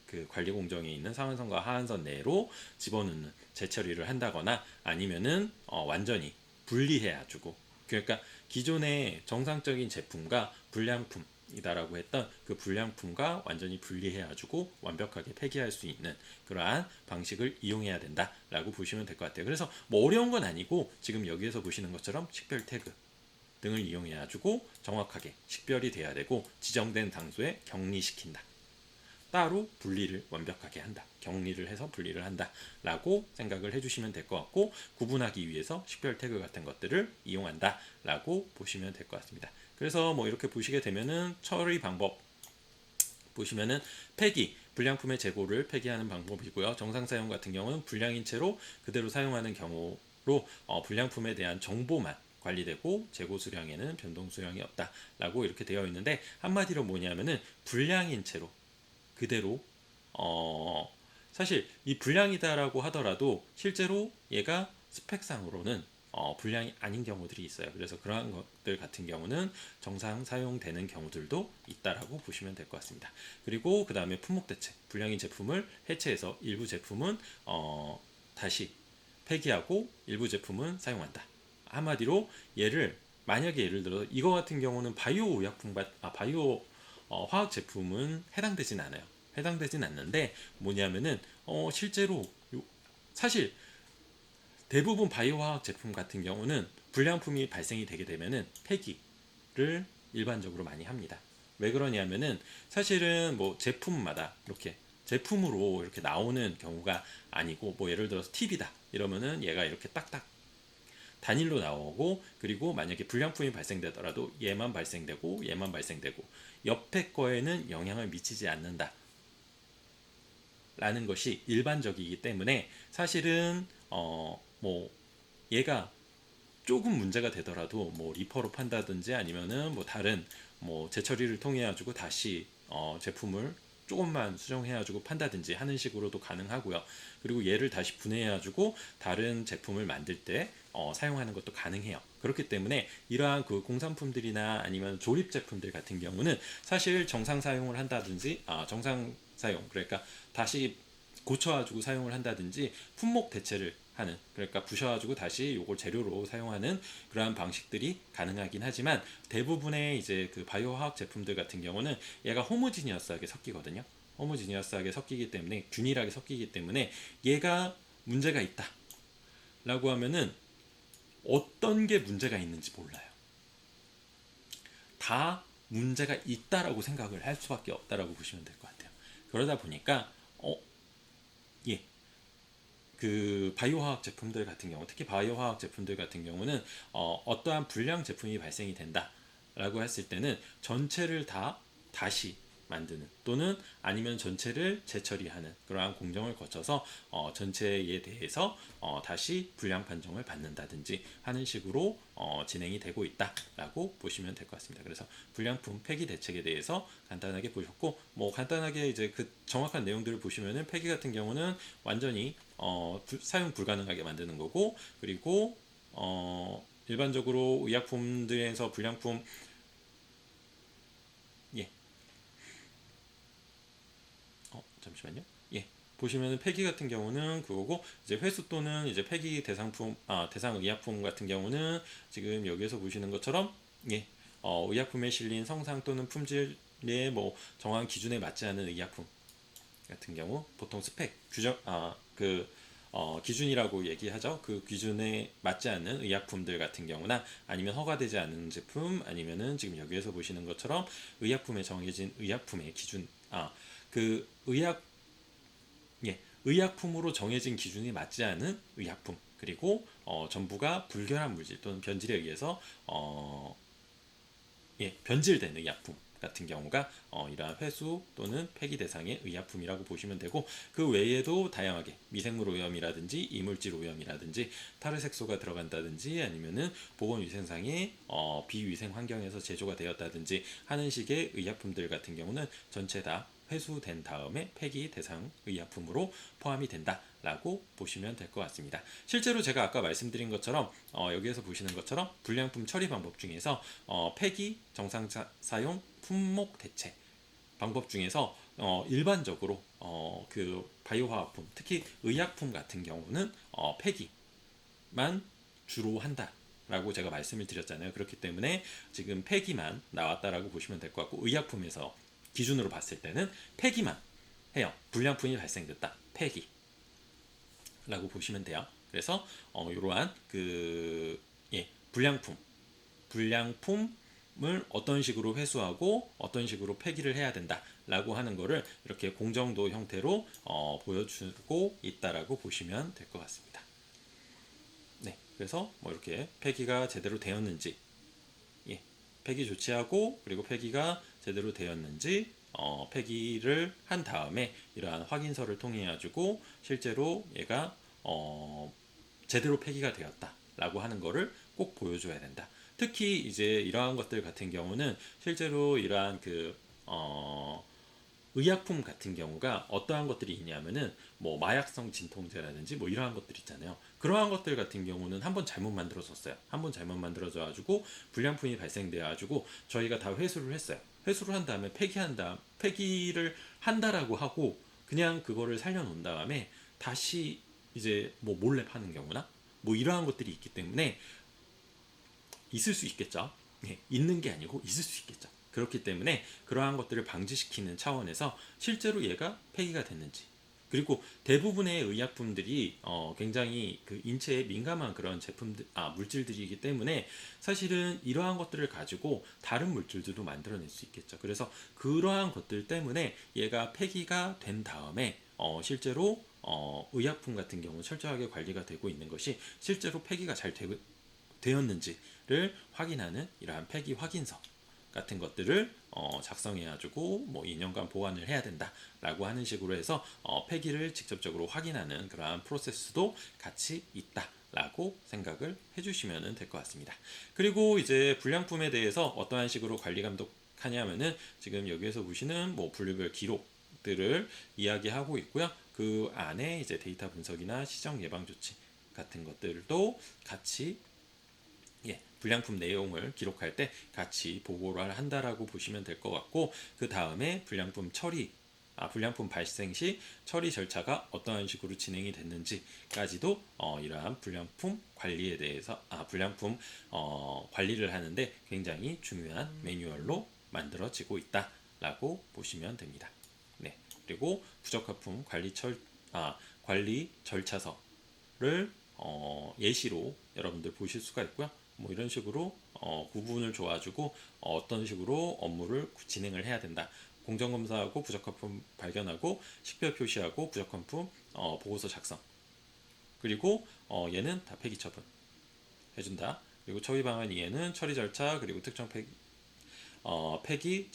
그 관리 공정에 있는 상한선과 하한선 내로 집어넣는 재처리를 한다거나 아니면은 완전히 분리해 가지고, 그러니까 기존의 정상적인 제품과 불량품이다라고 했던 그 불량품과 완전히 분리해 가지고 완벽하게 폐기할 수 있는 그러한 방식을 이용해야 된다라고 보시면 될 것 같아요. 그래서 뭐 어려운 건 아니고 지금 여기에서 보시는 것처럼 식별 태그 등을 이용해 가지고 정확하게 식별이 돼야 되고 지정된 장소에 격리시킨다. 따로 분리를 완벽하게 한다. 격리를 해서 분리를 한다라고 생각을 해주시면 될 것 같고, 구분하기 위해서 식별 태그 같은 것들을 이용한다라고 보시면 될 것 같습니다. 그래서 뭐 이렇게 보시게 되면은 처리 방법 보시면은 폐기, 불량품의 재고를 폐기하는 방법이고요. 정상 사용 같은 경우는 불량인 채로 그대로 사용하는 경우로 불량품에 대한 정보만 관리되고 재고 수량에는 변동 수량이 없다라고 이렇게 되어 있는데, 한마디로 뭐냐면은 불량인 채로 그대로 사실 이 불량이다라고 하더라도 실제로 얘가 스펙상으로는 불량이 아닌 경우들이 있어요. 그래서 그러한 것들 같은 경우는 정상 사용되는 경우들도 있다라고 보시면 될 것 같습니다. 그리고 그 다음에 품목 대체, 불량인 제품을 해체해서 일부 제품은 다시 폐기하고 일부 제품은 사용한다. 한마디로 얘를 만약에 예를 들어 이거 같은 경우는 바이오 의약품 바이오 화학 제품은 해당되진 않아요. 해당되진 않는데 뭐냐면은 실제로 사실 대부분 바이오 화학 제품 같은 경우는 불량품이 발생이 되게 되면은 폐기를 일반적으로 많이 합니다. 왜 그러냐면은 사실은 뭐 제품마다 이렇게 제품으로 이렇게 나오는 경우가 아니고, 뭐 예를 들어서 TV다 이러면은 얘가 이렇게 딱딱 단일로 나오고, 그리고 만약에 불량품이 발생되더라도 얘만 발생되고 얘만 발생되고 옆에 거에는 영향을 미치지 않는다 라는 것이 일반적이기 때문에 사실은 뭐 얘가 조금 문제가 되더라도 뭐 리퍼로 판다든지 아니면은 뭐 다른 뭐 재처리를 통해 가지고 다시 제품을 조금만 수정해가지고 판다든지 하는 식으로도 가능하고요. 그리고 얘를 다시 분해해가지고 다른 제품을 만들 때 사용하는 것도 가능해요. 그렇기 때문에 이러한 그 공산품들이나 아니면 조립 제품들 같은 경우는 사실 정상 사용을 한다든지 정상 사용 그러니까 다시 고쳐가지고 사용을 한다든지 품목 대체를 하는 그러니까 부셔가지고 다시 요걸 재료로 사용하는 그러한 방식들이 가능하긴 하지만 대부분의 이제 그 바이오 화학 제품들 같은 경우는 얘가 호모지니어스하게 섞이거든요. 호모지니어스하게 섞이기 때문에 균일하게 섞이기 때문에 얘가 문제가 있다 라고 하면은 어떤 게 문제가 있는지 몰라요. 다 문제가 있다라고 생각을 할 수밖에 없다라고 보시면 될 것 같아요. 그러다 보니까 예, 그 바이오화학 제품들 같은 경우, 특히 바이오화학 제품들 같은 경우는 어떠한 불량 제품이 발생이 된다라고 했을 때는 전체를 다 다시 만드는 또는 아니면 전체를 재처리하는 그러한 공정을 거쳐서 전체에 대해서 다시 불량 판정을 받는다든지 하는 식으로 진행이 되고 있다라고 보시면 될 것 같습니다. 그래서 불량품 폐기 대책에 대해서 간단하게 보셨고 뭐 간단하게 이제 그 정확한 내용들을 보시면은 폐기 같은 경우는 완전히 사용 불가능하게 만드는 거고 그리고 일반적으로 의약품들에서 불량품 예 잠시만요. 예. 보시면은 폐기 같은 경우는 그거고 이제 회수 또는 이제 폐기 대상품 대상 의약품 같은 경우는 지금 여기에서 보시는 것처럼 예. 의약품에 실린 성상 또는 품질의 뭐 정한 기준에 맞지 않은 의약품 같은 경우 보통 스펙 규정 기준이라고 얘기하죠. 그 기준에 맞지 않는 의약품들 같은 경우나 아니면 허가되지 않은 제품 아니면은 지금 여기에서 보시는 것처럼 의약품에 정해진 의약품의 기준 그 의약품으로 정해진 기준이 맞지 않은 의약품 그리고 전부가 불결한 물질 또는 변질에 의해서 변질된 의약품 같은 경우가 이러한 회수 또는 폐기 대상의 의약품이라고 보시면 되고 그 외에도 다양하게 미생물 오염이라든지 이물질 오염이라든지 탈의색소가 들어간다든지 아니면은 보건위생상의 비위생 환경에서 제조가 되었다든지 하는 식의 의약품들 같은 경우는 전체 다 회수된 다음에 폐기 대상 의약품으로 포함이 된다라고 보시면 될 것 같습니다. 실제로 제가 아까 말씀드린 것처럼 여기에서 보시는 것처럼 불량품 처리 방법 중에서 폐기, 정상 사용, 품목 대체 방법 중에서 일반적으로 그 바이오화학품, 특히 의약품 같은 경우는 폐기만 주로 한다. 라고 제가 말씀을 드렸잖아요. 그렇기 때문에 지금 폐기만 나왔다라고 보시면 될 것 같고 의약품에서 기준으로 봤을 때는 폐기만 해요. 불량품이 발생됐다. 폐기라고 보시면 돼요. 그래서 이러한 불량품을 어떤 식으로 회수하고 어떤 식으로 폐기를 해야 된다라고 하는 거를 이렇게 공정도 형태로 보여주고 있다라고 보시면 될 것 같습니다. 네, 그래서 뭐 이렇게 폐기가 제대로 되었는지 폐기 조치하고 그리고 폐기가 제대로 되었는지 폐기를 한 다음에 이러한 확인서를 통해 가지고 실제로 얘가 제대로 폐기가 되었다라고 하는 거를 꼭 보여줘야 된다. 특히 이제 이러한 것들 같은 경우는 실제로 이러한 의약품 같은 경우가 어떠한 것들이 있냐면은 뭐 마약성 진통제라든지 뭐 이러한 것들 있잖아요. 그러한 것들 같은 경우는 한번 잘못 만들어졌어요. 한번 잘못 만들어져 가지고 불량품이 발생돼 가지고 저희가 다 회수를 했어요. 회수를 한 다음에 폐기를 한다라고 하고 그냥 그거를 살려놓은 다음에 다시 이제 뭐 몰래 파는 경우나 뭐 이러한 것들이 있기 때문에 있을 수 있겠죠. 있는 게 아니고 있을 수 있겠죠. 그렇기 때문에 그러한 것들을 방지시키는 차원에서 실제로 얘가 폐기가 됐는지 그리고 대부분의 의약품들이 굉장히 그 인체에 민감한 그런 물질들이기 때문에 사실은 이러한 것들을 가지고 다른 물질들도 만들어낼 수 있겠죠. 그래서 그러한 것들 때문에 얘가 폐기가 된 다음에 실제로 의약품 같은 경우는 철저하게 관리가 되고 있는 것이 실제로 폐기가 잘 되었는지를 확인하는 이러한 폐기 확인서 같은 것들을 작성해가지고 뭐 2년간 보관을 해야 된다라고 하는 식으로 해서 폐기를 직접적으로 확인하는 그러한 프로세스도 같이 있다라고 생각을 해주시면 될 것 같습니다. 그리고 이제 불량품에 대해서 어떠한 식으로 관리 감독하냐면은 지금 여기에서 보시는 뭐 분류별 기록 것들을 이야기하고 있고요. 그 안에 이제 데이터 분석이나 시정 예방 조치 같은 것들도 같이 불량품 내용을 기록할 때 같이 보고를 한다라고 보시면 될 것 같고, 그 다음에 불량품 발생 시 처리 절차가 어떠한 식으로 진행이 됐는지까지도 이러한 불량품 관리에 대해서 불량품 관리를 하는데 굉장히 중요한 매뉴얼로 만들어지고 있다라고 보시면 됩니다. 네, 그리고 부적합품 관리 절차서를 예시로 여러분들 보실 수가 있고요. 뭐 이런 식으로 구분을 줘가지고 어떤 식으로 업무를 진행을 해야 된다. 공정검사하고 부적합품 발견하고 식별 표시하고 부적합품 보고서 작성. 그리고 얘는 다 폐기 처분 해준다. 그리고 처리 방안 2에는 처리 절차 그리고 특정 폐기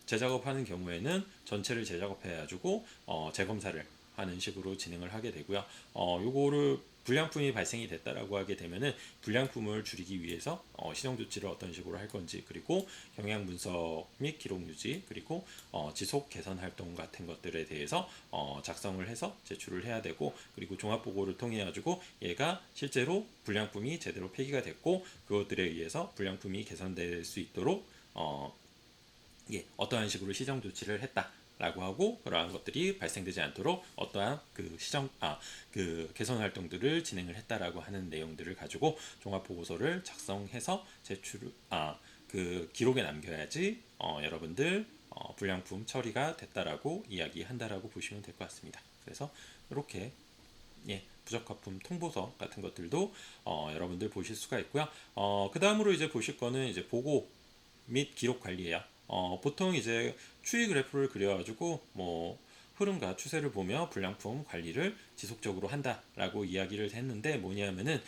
재작업하는 경우에는 전체를 재작업해가지고 재검사를 하는 식으로 진행을 하게 되고요. 요거를 불량품이 발생이 됐다라고 하게 되면은 불량품을 줄이기 위해서 시정 조치를 어떤 식으로 할 건지, 그리고 경향 분석 및 기록 유지, 그리고 지속 개선 활동 같은 것들에 대해서 작성을 해서 제출을 해야 되고, 그리고 종합 보고를 통해 가지고 얘가 실제로 불량품이 제대로 폐기가 됐고 그것들에 의해서 불량품이 개선될 수 있도록 어떠한 식으로 시정 조치를 했다라고 하고, 그러한 것들이 발생되지 않도록 어떠한 그 개선 활동들을 진행을 했다라고 하는 내용들을 가지고 종합 보고서를 작성해서 그 기록에 남겨야지 여러분들 불량품 처리가 됐다라고 이야기한다라고 보시면 될 것 같습니다. 그래서 이렇게 부적합품 통보서 같은 것들도 여러분들 보실 수가 있고요. 그 다음으로 이제 보실 거는 이제 보고 및 기록 관리예요. 보통 이제 추이 그래프를 그려가지고 뭐 흐름과 추세를 보며 불량품 관리를 지속적으로 한다라고 이야기를 했는데, 뭐냐면은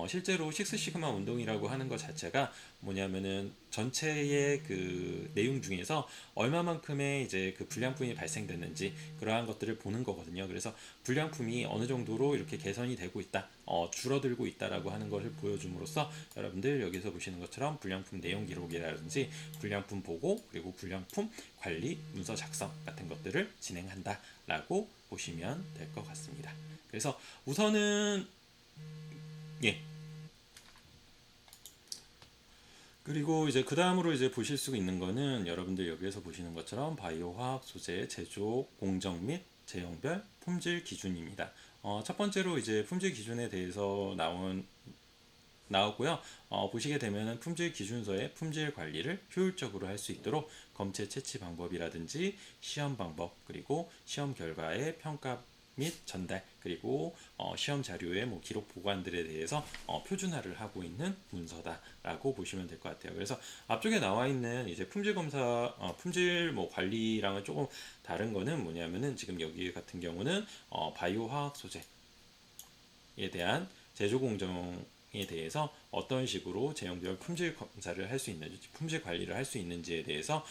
실제로 식스 시그마 운동이라고 하는 것 자체가 뭐냐면은 전체의 그 내용 중에서 얼마만큼의 이제 그 불량품이 발생됐는지 그러한 것들을 보는 거거든요. 그래서 불량품이 어느 정도로 이렇게 개선이 되고 있다, 줄어들고 있다라고 하는 것을 보여줌으로써 여러분들 여기서 보시는 것처럼 불량품 내용 기록이라든지 불량품 보고 그리고 불량품 관리 문서 작성 같은 것들을 진행한다라고 보시면 될 것 같습니다. 그래서 우선은 그리고 이제 그 다음으로 이제 보실 수 있는 거는 여러분들 여기에서 보시는 것처럼 바이오 화학 소재 제조 공정 및 제형별 품질 기준입니다. 첫 번째로 이제 품질 기준에 대해서 나오고요. 보시게 되면은 품질 기준서의 품질 관리를 효율적으로 할 수 있도록 검체 채취 방법이라든지 시험 방법, 그리고 시험 결과의 평가 및 전달, 그리고 시험 자료의 뭐 기록 보관들에 대해서 표준화를 하고 있는 문서다라고 보시면 될 것 같아요. 그래서 앞쪽에 나와 있는 이제 품질 검사, 품질 뭐 관리랑은 조금 다른 거는 뭐냐면은 지금 여기 같은 경우는 바이오 화학 소재에 대한 제조 공정에 대해서 어떤 식으로 제형별 품질 검사를 할 수 있는지, 품질 관리를 할 수 있는지에 대해서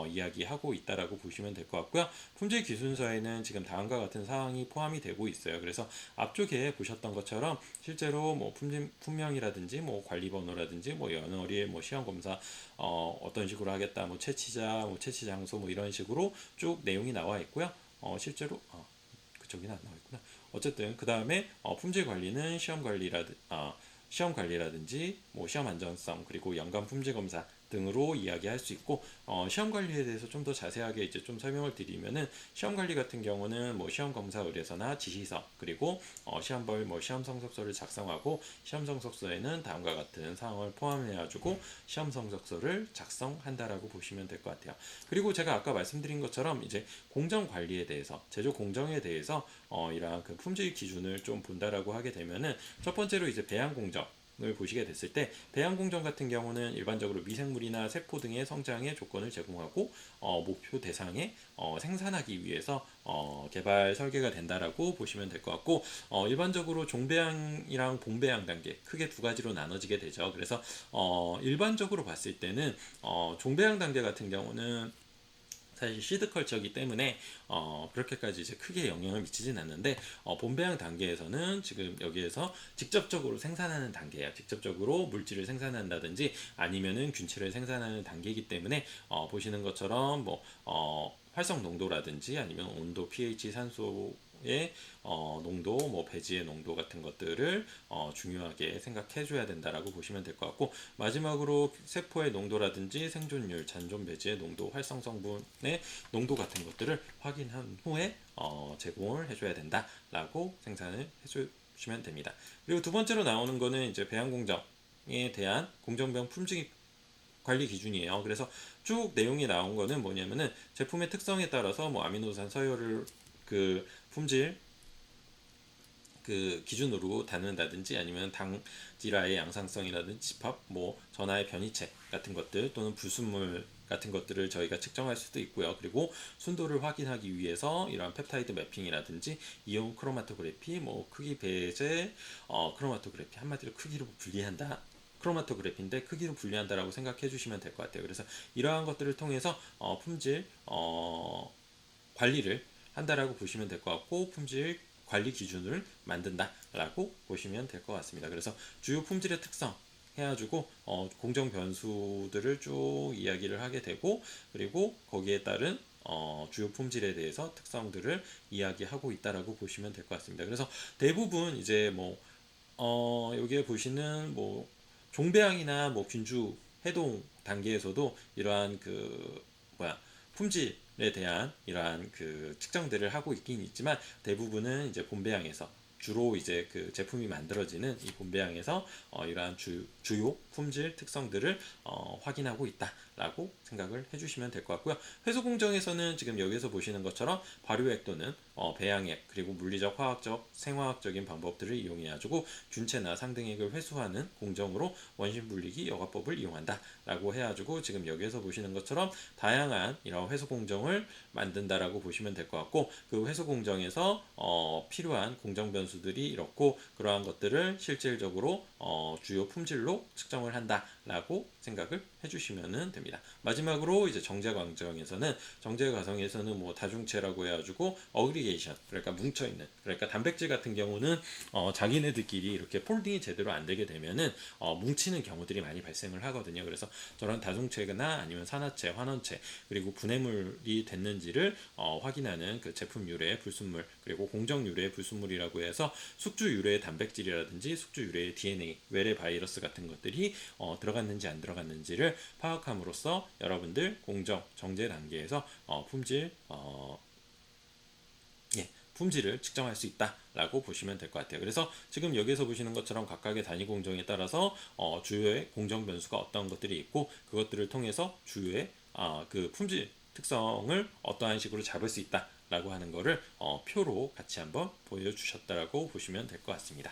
이야기하고 있다라고 보시면 될 것 같고요. 품질 기준서에는 지금 다음과 같은 사항이 포함이 되고 있어요. 그래서 앞쪽에 보셨던 것처럼 실제로 뭐 품명이라든지 뭐 관리 번호라든지 뭐 연월일 뭐 시험 검사 어떤 식으로 하겠다, 뭐 채취자, 뭐 채취 장소 뭐 이런 식으로 쭉 내용이 나와 있고요. 실제로 그쪽에는 안 나와 있구나. 어쨌든 그 다음에 품질 관리는 시험 관리라든지 뭐 시험 안전성, 그리고 연간 품질 검사 등으로 이야기할 수 있고, 시험 관리에 대해서 좀 더 자세하게 이제 좀 설명을 드리면은, 시험 관리 같은 경우는 뭐 시험 검사 의뢰서나 지시서, 그리고 시험벌 뭐 시험 성적서를 작성하고, 시험 성적서에는 다음과 같은 사항을 포함해 가지고 시험 성적서를 작성한다라고 보시면 될 것 같아요. 그리고 제가 아까 말씀드린 것처럼 이제 공정 관리에 대해서, 제조 공정에 대해서 이러한 그 품질 기준을 좀 본다라고 하게 되면은, 첫 번째로 이제 배양 공정 을 보시게 됐을 때, 배양공정 같은 경우는 일반적으로 미생물이나 세포 등의 성장의 조건을 제공하고 목표 대상에 생산하기 위해서 개발 설계가 된다라고 보시면 될 것 같고, 일반적으로 종배양이랑 봉배양 단계 크게 두 가지로 나눠지게 되죠. 그래서 일반적으로 봤을 때는 종배양 단계 같은 경우는 사실 시드컬처이기 때문에 그렇게까지 이제 크게 영향을 미치진 않는데 본배양 단계에서는 지금 여기에서 직접적으로 생산하는 단계예요. 직접적으로 물질을 생산한다든지 아니면은 균체를 생산하는 단계이기 때문에 보시는 것처럼 뭐 활성 농도라든지 아니면 온도, pH, 산소의 농도, 뭐 배지의 농도 같은 것들을 중요하게 생각해줘야 된다라고 보시면 될 것 같고, 마지막으로 세포의 농도라든지 생존율, 잔존 배지의 농도, 활성 성분의 농도 같은 것들을 확인한 후에 제공을 해줘야 된다라고 생산을 해주시면 됩니다. 그리고 두 번째로 나오는 거는 이제 배양 공정에 대한 공정병 품질 관리 기준이에요. 그래서 쭉 내용이 나온 거는 뭐냐면은 제품의 특성에 따라서 뭐 아미노산 서열을 그 품질 그 기준으로 다룬다든지 아니면 당질화의 양상성이라든지 집합, 뭐 전하의 변이체 같은 것들 또는 불순물 같은 것들을 저희가 측정할 수도 있고요. 그리고 순도를 확인하기 위해서 이러한 펩타이드 매핑이라든지 이온 크로마토그래피, 뭐 크기 배제, 크로마토그래피, 한마디로 크기로 분리한다. 크로마토그래피인데 크기로 분리한다라고 생각해 주시면 될 것 같아요. 그래서 이러한 것들을 통해서 품질 관리를 한다라고 보시면 될 것 같고, 품질 관리 기준을 만든다라고 보시면 될 것 같습니다. 그래서 주요 품질의 특성 해가지고 공정 변수들을 쭉 이야기를 하게 되고, 그리고 거기에 따른 주요 품질에 대해서 특성들을 이야기하고 있다라고 보시면 될 것 같습니다. 그래서 대부분 이제 뭐 여기에 보시는 뭐 종배양이나 뭐 균주 해동 단계에서도 이러한 그 뭐야 품질에 대한 이러한 그 측정들을 하고 있긴 있지만, 대부분은 이제 본배양에서 주로 이제 그 제품이 만들어지는 이 본배양에서 이러한 주요 품질 특성들을 확인하고 있다라고 생각을 해주시면 될 것 같고요. 회수 공정에서는 지금 여기서 보시는 것처럼 발효액 또는 배양액, 그리고 물리적, 화학적, 생화학적인 방법들을 이용해가지고 균체나 상등액을 회수하는 공정으로 원심 분리기 여과법을 이용한다라고 해가지고 지금 여기에서 보시는 것처럼 다양한 이런 회수 공정을 만든다라고 보시면 될 것 같고, 그 회수 공정에서 필요한 공정 변수들이 이렇고, 그러한 것들을 실질적으로 주요 품질로 측정을 한다라고 생각을 해주시면 됩니다. 마지막으로 이제 정제 과정에서는 뭐 다중체라고 해가지고 어그리게이션, 그러니까 뭉쳐 있는, 그러니까 단백질 같은 경우는 자기네들끼리 이렇게 폴딩이 제대로 안 되게 되면은 뭉치는 경우들이 많이 발생을 하거든요. 그래서 저런 다중체나 아니면 산화체, 환원체, 그리고 분해물이 됐는지를 확인하는 그 제품 유래의 불순물, 그리고 공정 유래의 불순물이라고 해서 숙주 유래의 단백질이라든지 숙주 유래의 DNA, 외래 바이러스 같은 것들이 들어갔는지 안 들어갔는지를 파악함으로써 여러분들 공정 정제 단계에서 품질을 측정할 수 있다라고 보시면 될 것 같아요. 그래서 지금 여기서 보시는 것처럼 각각의 단위 공정에 따라서 주요의 공정 변수가 어떤 것들이 있고, 그것들을 통해서 주요의 그 품질 특성을 어떠한 식으로 잡을 수 있다라고 하는 것을 표로 같이 한번 보여주셨다라고 보시면 될 것 같습니다.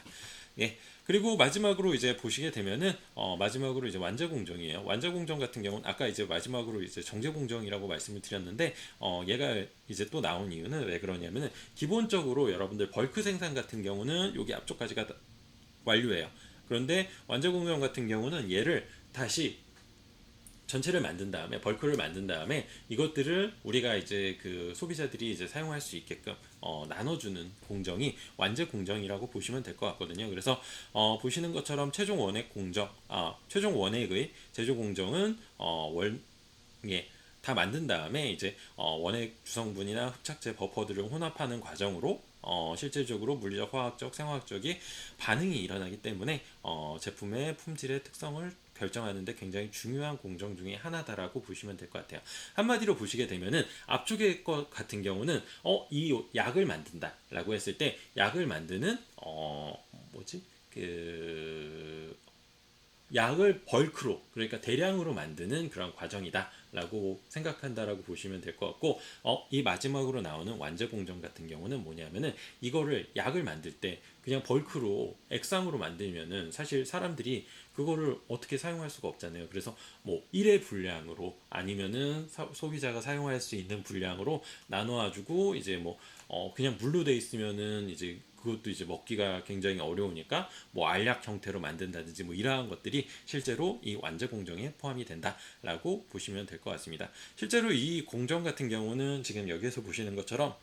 예. 그리고 마지막으로 이제 보시게 되면은 마지막으로 이제 완자 공정이에요. 완자 공정 같은 경우는 아까 이제 마지막으로 이제 정제 공정이라고 말씀을 드렸는데 얘가 이제 또 나온 이유는 왜 그러냐면은, 기본적으로 여러분들 벌크 생산 같은 경우는 여기 앞쪽까지가 완료예요. 그런데 완자 공정 같은 경우는 얘를 다시 전체를 만든 다음에, 벌크를 만든 다음에 이것들을 우리가 이제 그 소비자들이 이제 사용할 수 있게끔 나눠주는 공정이 완제 공정이라고 보시면 될 것 같거든요. 그래서 보시는 것처럼 최종 원액 공정, 최종 원액의 제조 공정은 다 만든 다음에 이제 원액 주성분이나 흡착제 버퍼들을 혼합하는 과정으로 실질적으로 물리적, 화학적, 생화학적인 반응이 일어나기 때문에 제품의 품질의 특성을 결정하는데 굉장히 중요한 공정 중에 하나다라고 보시면 될 것 같아요. 한마디로 보시게 되면은 앞쪽의 것 같은 경우는 이 약을 만든다라고 했을 때 약을 만드는 약을 벌크로, 그러니까 대량으로 만드는 그런 과정이다라고 생각한다라고 보시면 될 것 같고, 이 마지막으로 나오는 완제 공정 같은 경우는 뭐냐면은 이거를 약을 만들 때 그냥 벌크로 액상으로 만들면은 사실 사람들이 그거를 어떻게 사용할 수가 없잖아요. 그래서 뭐 1회 분량으로 아니면은 소비자가 사용할 수 있는 분량으로 나눠가지고 이제 뭐 그냥 물로 돼 있으면은 이제 그것도 이제 먹기가 굉장히 어려우니까 뭐 알약 형태로 만든다든지 뭐 이러한 것들이 실제로 이 완제 공정에 포함이 된다라고 보시면 될 것 것 같습니다. 실제로 이 공정 같은 경우는 지금 여기에서 보시는 것처럼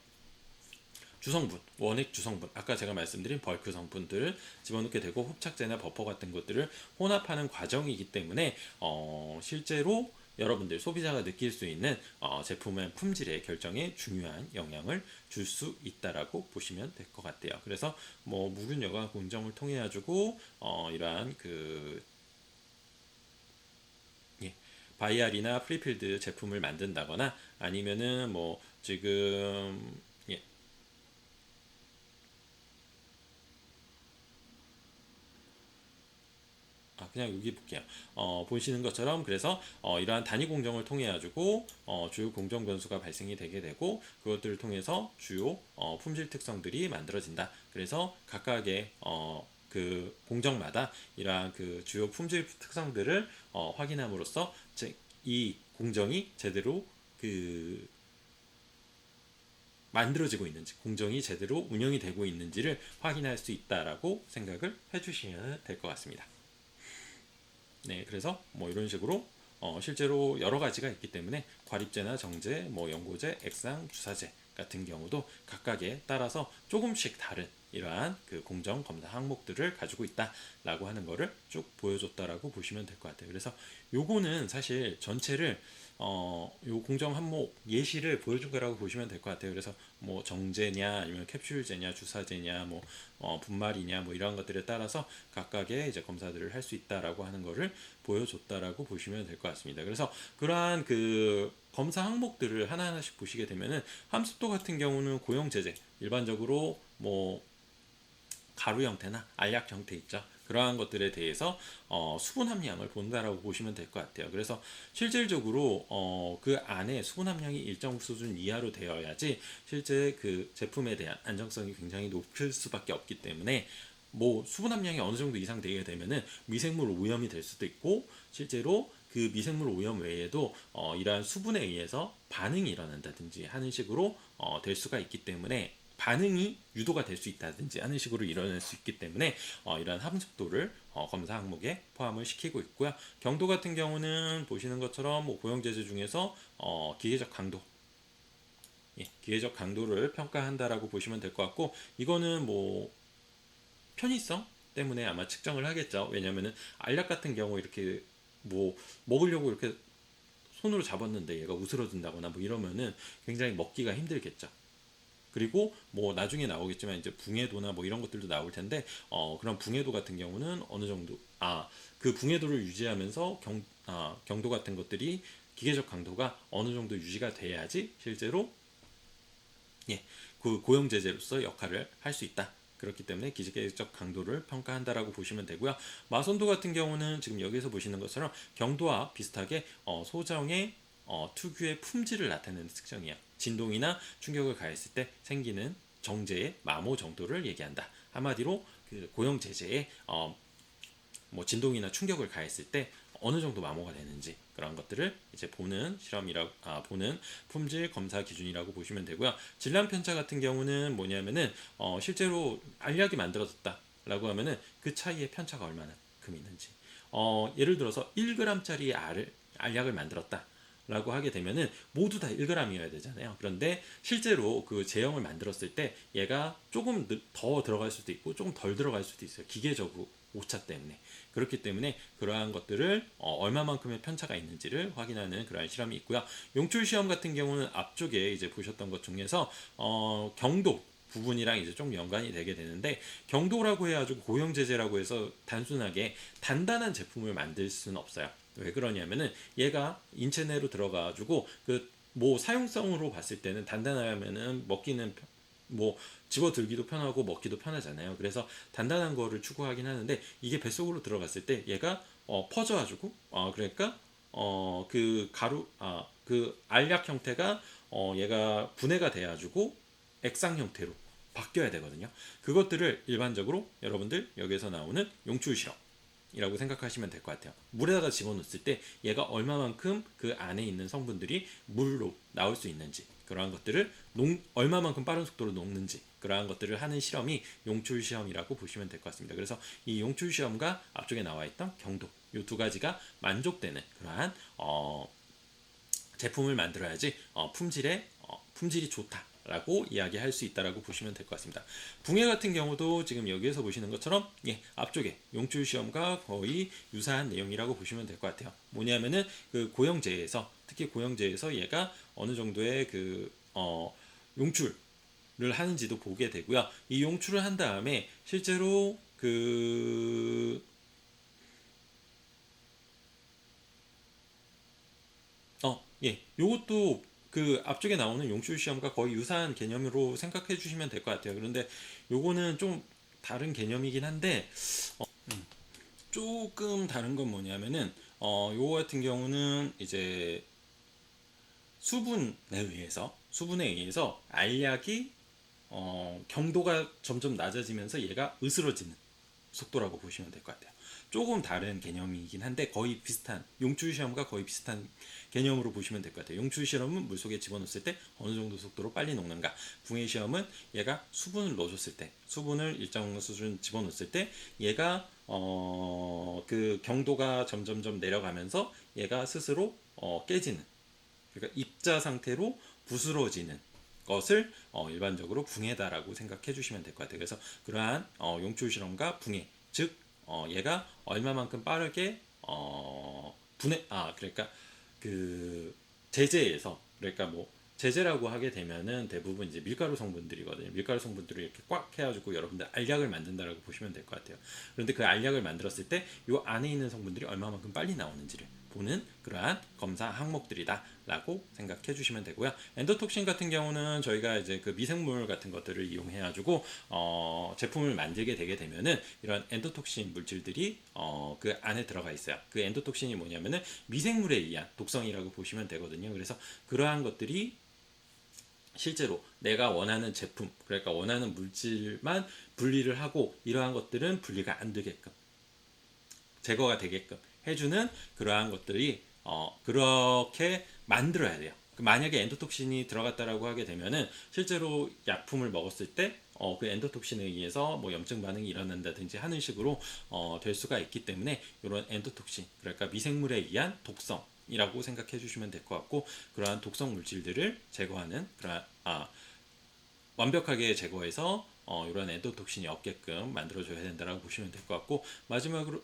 주성분, 원액 주성분, 아까 제가 말씀드린 벌크 성분들을 집어넣게 되고 흡착제나 버퍼 같은 것들을 혼합하는 과정이기 때문에 실제로 여러분들 소비자가 느낄 수 있는 제품의 품질의 결정에 중요한 영향을 줄 수 있다라고 보시면 될 것 같아요. 그래서 뭐 묵은 여과 공정을 통해 가지고 이러한 그 바이알이나 프리필드 제품을 만든다거나 아니면은 뭐 지금 그냥 여기 볼게요. 보시는 것처럼 그래서 이러한 단위 공정을 통해 가지고 주요 공정 변수가 발생이 되게 되고 그것들을 통해서 주요 품질 특성들이 만들어진다. 그래서 각각의 그 공정마다 이러한 그 주요 품질 특성들을 확인함으로써 이 공정이 제대로 그 만들어지고 있는지, 공정이 제대로 운영이 되고 있는지를 확인할 수 있다라고 생각을 해주시면 될 것 같습니다. 네, 그래서 뭐 이런 식으로 실제로 여러 가지가 있기 때문에 과립제나 정제, 뭐 연고제, 액상, 주사제 같은 경우도 각각에 따라서 조금씩 다른 이러한 그 공정 검사 항목들을 가지고 있다라고 하는 거를 쭉 보여줬다라고 보시면 될 것 같아요. 그래서 요거는 사실 전체를 요 공정 항목 예시를 보여준 거라고 보시면 될 것 같아요. 그래서 뭐 정제냐 아니면 캡슐제냐 주사제냐 뭐 분말이냐 뭐 이런 것들에 따라서 각각의 이제 검사들을 할 수 있다라고 하는 거를 보여줬다라고 보시면 될 것 같습니다. 그래서 그러한 그 검사 항목들을 하나하나씩 보시게 되면은 함습도 같은 경우는 고형 제제 일반적으로 뭐 가루 형태나 알약 형태 있죠. 그러한 것들에 대해서 수분 함량을 본다라고 보시면 될 것 같아요. 그래서 실질적으로 그 안에 수분 함량이 일정 수준 이하로 되어야지 실제 그 제품에 대한 안정성이 굉장히 높을 수밖에 없기 때문에 뭐 수분 함량이 어느 정도 이상 되게 되면은 미생물 오염이 될 수도 있고 실제로 그 미생물 오염 외에도 이러한 수분에 의해서 반응이 일어난다든지 하는 식으로 될 수가 있기 때문에 반응이 유도가 될 수 있다든지 하는 식으로 일어날 수 있기 때문에 이러한 함습도를 검사 항목에 포함을 시키고 있고요. 경도 같은 경우는 보시는 것처럼 뭐 고형제제 중에서 기계적 강도 기계적 강도를 평가한다라고 보시면 될 것 같고 이거는 뭐 편의성 때문에 아마 측정을 하겠죠. 왜냐면은 알약 같은 경우 이렇게 뭐 먹으려고 이렇게 손으로 잡았는데 얘가 우스러진다거나 뭐 이러면은 굉장히 먹기가 힘들겠죠. 그리고 뭐 나중에 나오겠지만 이제 붕해도나 뭐 이런 것들도 나올 텐데 그런 붕해도 같은 경우는 어느 정도 그 붕해도를 유지하면서 경도 같은 것들이 기계적 강도가 어느 정도 유지가 돼야지 실제로 그 고형 제재로서 역할을 할 수 있다. 그렇기 때문에 기계적 강도를 평가한다라고 보시면 되고요. 마선도 같은 경우는 지금 여기서 보시는 것처럼 경도와 비슷하게 소정의 특유의 품질을 나타내는 특성이야. 진동이나 충격을 가했을 때 생기는 정제의 마모 정도를 얘기한다. 한마디로 그 고형 제재에 뭐 진동이나 충격을 가했을 때 어느 정도 마모가 되는지 그런 것들을 이제 보는 보는 품질 검사 기준이라고 보시면 되고요. 질량 편차 같은 경우는 뭐냐면은 실제로 알약이 만들어졌다라고 하면은 그 차이의 편차가 얼마나큼 있는지. 예를 들어서 1g짜리 알약을 만들었다. 라고 하게 되면은 모두 다 1g이어야 되잖아요. 그런데 실제로 그 제형을 만들었을 때 얘가 조금 더 들어갈 수도 있고 조금 덜 들어갈 수도 있어요. 기계적으로 오차 때문에. 그렇기 때문에 그러한 것들을 얼마만큼의 편차가 있는지를 확인하는 그러한 실험이 있고요. 용출 시험 같은 경우는 앞쪽에 이제 보셨던 것 중에서 경도 부분이랑 이제 좀 연관이 되게 되는데 경도라고 해가지고 고형 제재라고 해서 단순하게 단단한 제품을 만들 수는 없어요. 왜 그러냐면은 얘가 인체 내로 들어가가지고 그 뭐 사용성으로 봤을 때는 단단하면은 먹기는 뭐 집어들기도 편하고 먹기도 편하잖아요. 그래서 단단한 거를 추구하긴 하는데 이게 뱃속으로 들어갔을 때 얘가 퍼져가지고 그러니까 그 가루 그 알약 형태가 얘가 분해가 돼가지고 액상 형태로 바뀌어야 되거든요. 그것들을 일반적으로 여러분들 여기서 나오는 용출 실험 이라고 생각하시면 될 것 같아요. 물에다가 집어넣었을 때 얘가 얼마만큼 그 안에 있는 성분들이 물로 나올 수 있는지 그러한 것들을 얼마만큼 빠른 속도로 녹는지 그러한 것들을 하는 실험이 용출 시험이라고 보시면 될 것 같습니다. 그래서 이 용출 시험과 앞쪽에 나와 있던 경도 이 두 가지가 만족되는 그러한 제품을 만들어야지 품질이 좋다라고 이야기할 수 있다라고 보시면 될 것 같습니다. 붕해 같은 경우도 지금 여기에서 보시는 것처럼 앞쪽에 용출 시험과 거의 유사한 내용이라고 보시면 될 것 같아요. 뭐냐면은 그 고형제에서 특히 고형제에서 얘가 어느 정도의 용출을 하는지도 보게 되고요. 이 용출을 한 다음에 실제로 요것도 그 앞쪽에 나오는 용출 시험과 거의 유사한 개념으로 생각해 주시면 될 것 같아요. 그런데 요거는 좀 다른 개념이긴 한데 조금 다른 건 뭐냐면은 요거 같은 경우는 이제 수분에 의해서 알약이 경도가 점점 낮아지면서 얘가 으스러지는 속도라고 보시면 될 것 같아요. 조금 다른 개념이긴 한데 거의 비슷한 용출 시험과 거의 비슷한 개념으로 보시면 될 것 같아요. 용출 시험은 물속에 집어넣었을 때 어느 정도 속도로 빨리 녹는가. 붕해 시험은 얘가 수분을 넣어줬을 때 수분을 일정 수준 집어넣었을 때 얘가 그 경도가 점점점 내려가면서 얘가 스스로 깨지는, 그러니까 입자 상태로 부스러지는 것을 일반적으로 붕해다라고 생각해 주시면 될 것 같아요. 그래서 그러한 용출 실험과 붕해, 즉 얘가 얼마만큼 빠르게 그러니까 그 제재에서, 그러니까 뭐 제재라고 하게 되면은 대부분 이제 밀가루 성분들이거든요. 밀가루 성분들을 이렇게 꽉 해가지고 여러분들 알약을 만든다라고 보시면 될 것 같아요. 그런데 그 알약을 만들었을 때 이 안에 있는 성분들이 얼마만큼 빨리 나오는지를 보는 그러한 검사 항목들이다라고 생각해 주시면 되고요. 엔도톡신 같은 경우는 저희가 이제 그 미생물 같은 것들을 이용해 가지고 제품을 만들게 되게 되면은 이런 엔도톡신 물질들이 그 안에 들어가 있어요. 그 엔도톡신이 뭐냐면은 미생물에 의한 독성이라고 보시면 되거든요. 그래서 그러한 것들이 실제로 내가 원하는 제품, 그러니까 원하는 물질만 분리를 하고 이러한 것들은 분리가 안 되게끔, 제거가 되게끔 해주는 그러한 것들이 그렇게 만들어야 돼요. 만약에 엔도톡신이 들어갔다라고 하게 되면은 실제로 약품을 먹었을 때 그 엔도톡신에 의해서 뭐 염증 반응이 일어난다든지 하는 식으로 될 수가 있기 때문에 이런 엔도톡신, 그러니까 미생물에 의한 독성이라고 생각해 주시면 될 것 같고, 그러한 독성 물질들을 제거하는 완벽하게 제거해서 이런 엔도톡신이 없게끔 만들어줘야 된다라고 보시면 될 것 같고, 마지막으로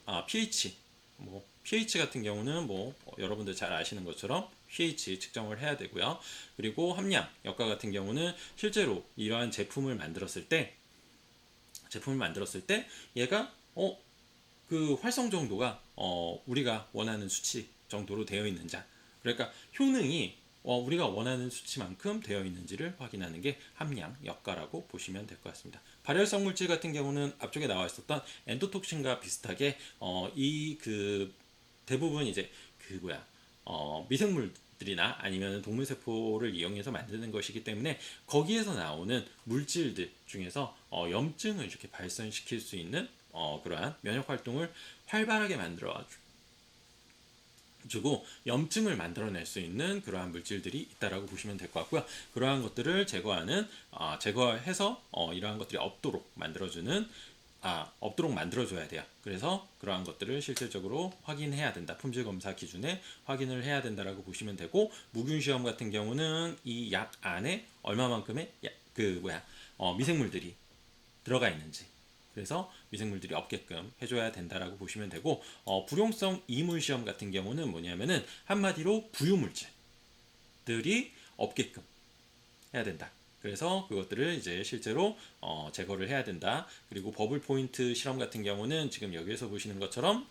pH 같은 경우는 뭐 여러분들 잘 아시는 것처럼 pH 측정을 해야 되고요. 그리고 함량, 역가 같은 경우는 실제로 이러한 제품을 만들었을 때 얘가 그 활성 정도가 우리가 원하는 수치 정도로 되어 있는지, 그러니까 효능이 우리가 원하는 수치만큼 되어 있는지를 확인하는 게 함량, 역가라고 보시면 될 것 같습니다. 발열성 물질 같은 경우는 앞쪽에 나와 있었던 엔도톡신과 비슷하게 이 그 대부분 이제 미생물들이나 아니면 동물세포를 이용해서 만드는 것이기 때문에 거기에서 나오는 물질들 중에서 염증을 이렇게 발생시킬 수 있는 그러한 면역 활동을 활발하게 만들어 주고 염증을 만들어낼 수 있는 그러한 물질들이 있다라고 보시면 될 것 같고요. 그러한 것들을 제거해서 이러한 것들이 없도록 만들어줘야 돼요. 그래서 그러한 것들을 실질적으로 확인해야 된다. 품질 검사 기준에 확인을 해야 된다라고 보시면 되고, 무균 시험 같은 경우는 이 약 안에 얼마만큼의 미생물들이 들어가 있는지, 그래서 미생물들이 없게끔 해줘야 된다라고 보시면 되고, 불용성 이물 시험 같은 경우는 뭐냐면은 한마디로 부유물질들이 없게끔 해야 된다. 그래서 그것들을 이제 실제로 제거를 해야 된다. 그리고 버블 포인트 실험 같은 경우는 지금 여기에서 보시는 것처럼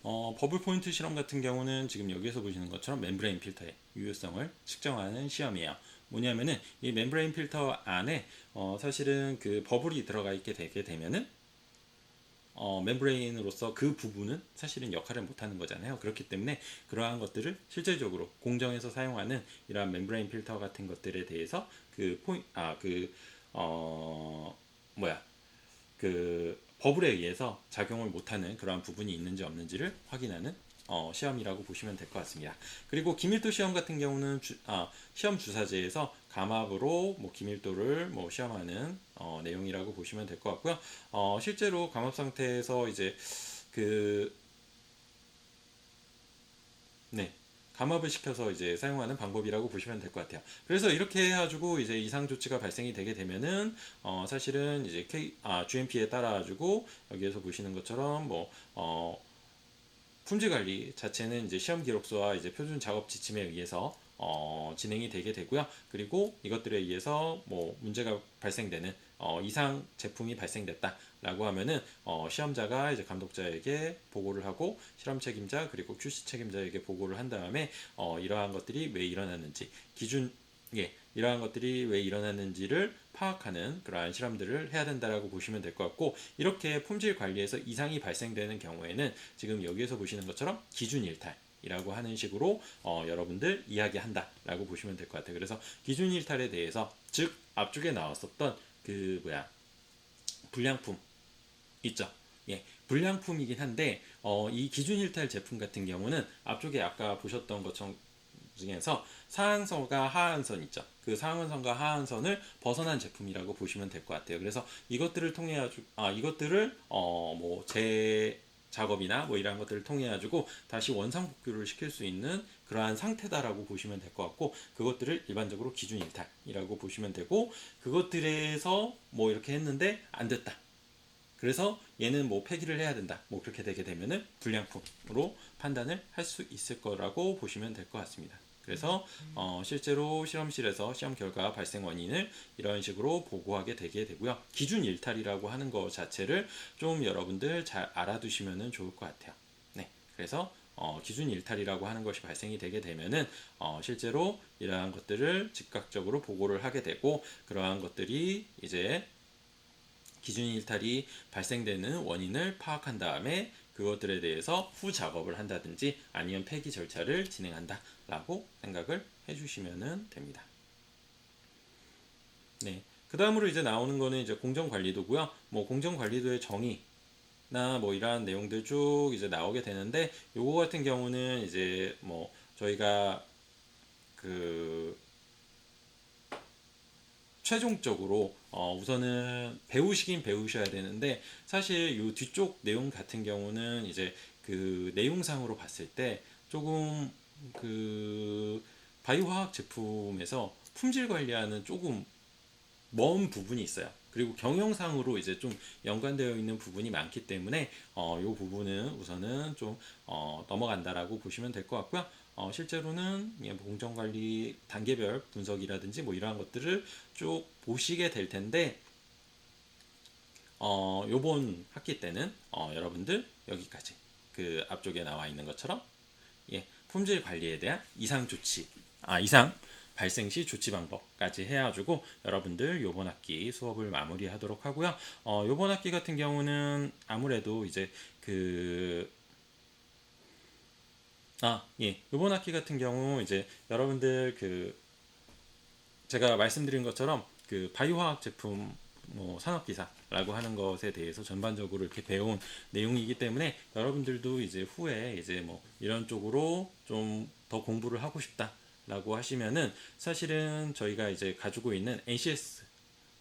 버블 포인트 실험 같은 경우는 지금 여기에서 보시는 것처럼 멤브레인 필터의 유효성을 측정하는 시험이에요. 뭐냐면은 이 멤브레인 필터 안에 사실은 그 버블이 들어가 있게 되게 되면은 멤브레인으로서 그 부분은 사실은 역할을 못하는 거잖아요. 그렇기 때문에 그러한 것들을 실질적으로 공정에서 사용하는 이러한 멤브레인 필터 같은 것들에 대해서 버블에 의해서 작용을 못하는 그러한 부분이 있는지 없는지를 확인하는 시험이라고 보시면 될 것 같습니다. 그리고 기밀도 시험 같은 경우는 시험 주사제에서 감압으로 기밀도를 시험하는 내용이라고 보시면 될 것 같고요. 실제로 감압 상태에서 이제 감압을 시켜서 이제 사용하는 방법이라고 보시면 될 것 같아요. 그래서 이렇게 해가지고 이제 이상 조치가 발생이 되게 되면은 사실은 이제 GMP에 따라 가지고 여기에서 보시는 것처럼 품질 관리 자체는 이제 시험 기록서와 이제 표준 작업 지침에 의해서 진행이 되게 되고요. 그리고 이것들에 의해서 문제가 발생되는 이상 제품이 발생됐다라고 하면은 시험자가 이제 감독자에게 보고를 하고 실험 책임자 그리고 QC 책임자에게 보고를 한 다음에 이러한 것들이 왜 일어났는지 이러한 것들이 왜 일어났는지를 파악하는 그러한 실험들을 해야 된다라고 보시면 될 것 같고, 이렇게 품질 관리에서 이상이 발생되는 경우에는 지금 여기에서 보시는 것처럼 기준 일탈이라고 하는 식으로 여러분들 이야기한다라고 보시면 될 것 같아요. 그래서 기준 일탈에 대해서 즉 앞쪽에 나왔었던 불량품 있죠. 불량품이긴 한데 이 기준 일탈 제품 같은 경우는 앞쪽에 아까 보셨던 것처럼 중에서 상한선과 하한선 있죠. 그 상한선과 하한선을 벗어난 제품이라고 보시면 될 것 같아요. 그래서 이것들을 통해 이것들을 작업이나 이러한 것들을 통해 가지고 다시 원상 복구를 시킬 수 있는 그러한 상태다라고 보시면 될 것 같고, 그것들을 일반적으로 기준 일탈이라고 보시면 되고, 그것들에서 이렇게 했는데 안 됐다. 그래서 얘는 폐기를 해야 된다. 그렇게 되게 되면은 불량품으로 판단을 할 수 있을 거라고 보시면 될 것 같습니다. 그래서 실제로 실험실에서 시험 결과 발생 원인을 이런 식으로 보고하게 되게 되고요. 기준 일탈이라고 하는 것 자체를 좀 여러분들 잘 알아두시면 좋을 것 같아요. 네, 그래서 기준 일탈이라고 하는 것이 발생이 되게 되면은 실제로 이러한 것들을 즉각적으로 보고를 하게 되고, 그러한 것들이 이제 기준 일탈이 발생되는 원인을 파악한 다음에 그것들에 대해서 후 작업을 한다든지 아니면 폐기 절차를 진행한다 라고 생각을 해주시면 됩니다. 네. 그 다음으로 이제 나오는 거는 이제 공정관리도고요. 공정관리도의 정의나 이러한 내용들 쭉 이제 나오게 되는데, 요거 같은 경우는 이제 저희가 최종적으로 우선은 배우시긴 배우셔야 되는데, 사실 이 뒤쪽 내용 같은 경우는 이제 그 내용상으로 봤을 때 조금 바이오화학 제품에서 품질 관리하는 조금 먼 부분이 있어요. 그리고 경영상으로 이제 좀 연관되어 있는 부분이 많기 때문에 이 부분은 우선은 좀 넘어간다라고 보시면 될 것 같고요. 실제로는 공정관리 단계별 분석이라든지 이러한 것들을 쭉 보시게 될 텐데, 요번 학기 때는 여러분들 여기까지 그 앞쪽에 나와 있는 것처럼 품질 관리에 대한 이상 발생 시 조치 방법까지 해가지고 여러분들 요번 학기 수업을 마무리하도록 하고요. 요번 학기 같은 경우는 아무래도 이제 요번 학기 같은 경우 이제 여러분들 제가 말씀드린 것처럼 바이오화학 제품 산업기사라고 하는 것에 대해서 전반적으로 이렇게 배운 내용이기 때문에, 여러분들도 이제 후에 이제 이런 쪽으로 좀 더 공부를 하고 싶다라고 하시면은 사실은 저희가 이제 가지고 있는 NCS,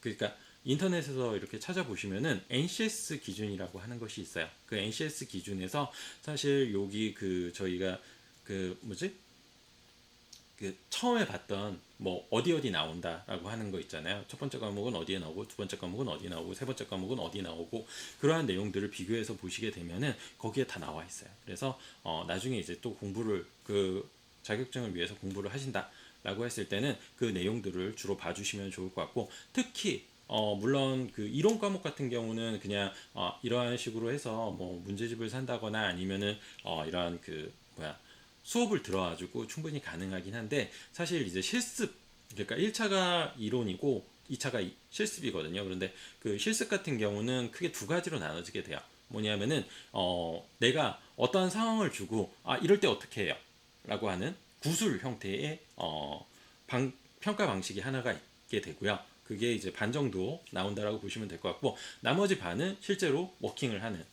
그러니까 인터넷에서 이렇게 찾아보시면은 NCS 기준이라고 하는 것이 있어요. 그 NCS 기준에서 사실 여기 저희가 처음에 봤던 어디 나온다라고 하는 거 있잖아요. 첫 번째 과목은 어디에 나오고, 두 번째 과목은 어디 나오고, 세 번째 과목은 어디 나오고, 그러한 내용들을 비교해서 보시게 되면은 거기에 다 나와 있어요. 그래서 나중에 이제 또 공부를 자격증을 위해서 공부를 하신다라고 했을 때는 그 내용들을 주로 봐주시면 좋을 것 같고, 특히 물론 이론 과목 같은 경우는 그냥 이러한 식으로 해서 문제집을 산다거나 아니면은 이러한 수업을 들어가지고 충분히 가능하긴 한데, 사실 이제 실습, 그러니까 1차가 이론이고 2차가 실습이거든요. 그런데 실습 같은 경우는 크게 두 가지로 나눠지게 돼요. 뭐냐면은 내가 어떠한 상황을 주고 이럴 때 어떻게 해요? 라고 하는 구술 형태의 평가 방식이 하나가 있게 되고요. 그게 이제 반 정도 나온다라고 보시면 될 것 같고, 나머지 반은 실제로 워킹을 하는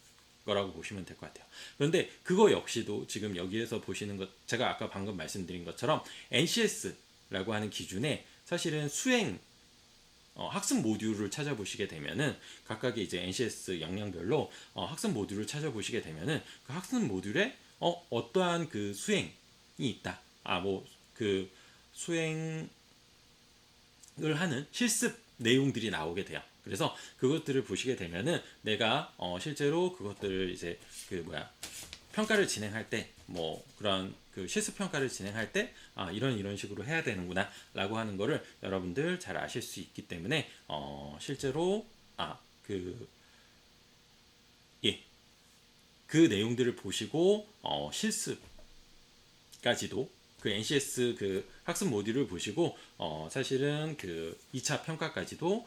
거라고 보시면 될 것 같아요. 그런데 그거 역시도 지금 여기에서 보시는 것, 제가 아까 방금 말씀드린 것처럼 NCS라고 하는 기준에 사실은 수행 학습 모듈을 찾아보시게 되면은, 각각의 이제 NCS 역량별로 학습 모듈을 찾아보시게 되면은 그 학습 모듈에 어떠한 수행이 있다 뭐 그 수행을 하는 실습 내용들이 나오게 돼요. 그래서 그것들을 보시게 되면은 내가 실제로 그것들을 이제 평가를 진행할 때 뭐 그런 그 실습 평가를 진행할 때 이런 식으로 해야 되는구나라고 하는 거를 여러분들 잘 아실 수 있기 때문에 실제로 그 예, 그 내용들을 보시고 실습까지도 그 NCS 그 학습 모듈을 보시고 사실은 그 2차 평가까지도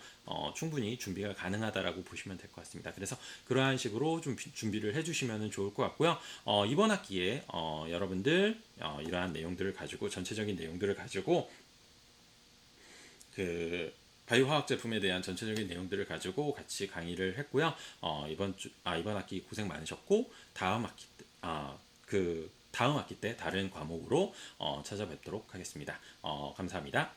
충분히 준비가 가능하다라고 보시면 될 것 같습니다. 그래서 그러한 식으로 좀 준비를 해주시면 좋을 것 같고요. 이번 학기에 여러분들 이러한 내용들을 가지고 전체적인 내용들을 가지고 그 바이오 화학 제품에 대한 전체적인 내용들을 가지고 같이 강의를 했고요. 이번 학기 고생 많으셨고 다음 학기 때 다른 과목으로 찾아뵙도록 하겠습니다. 감사합니다.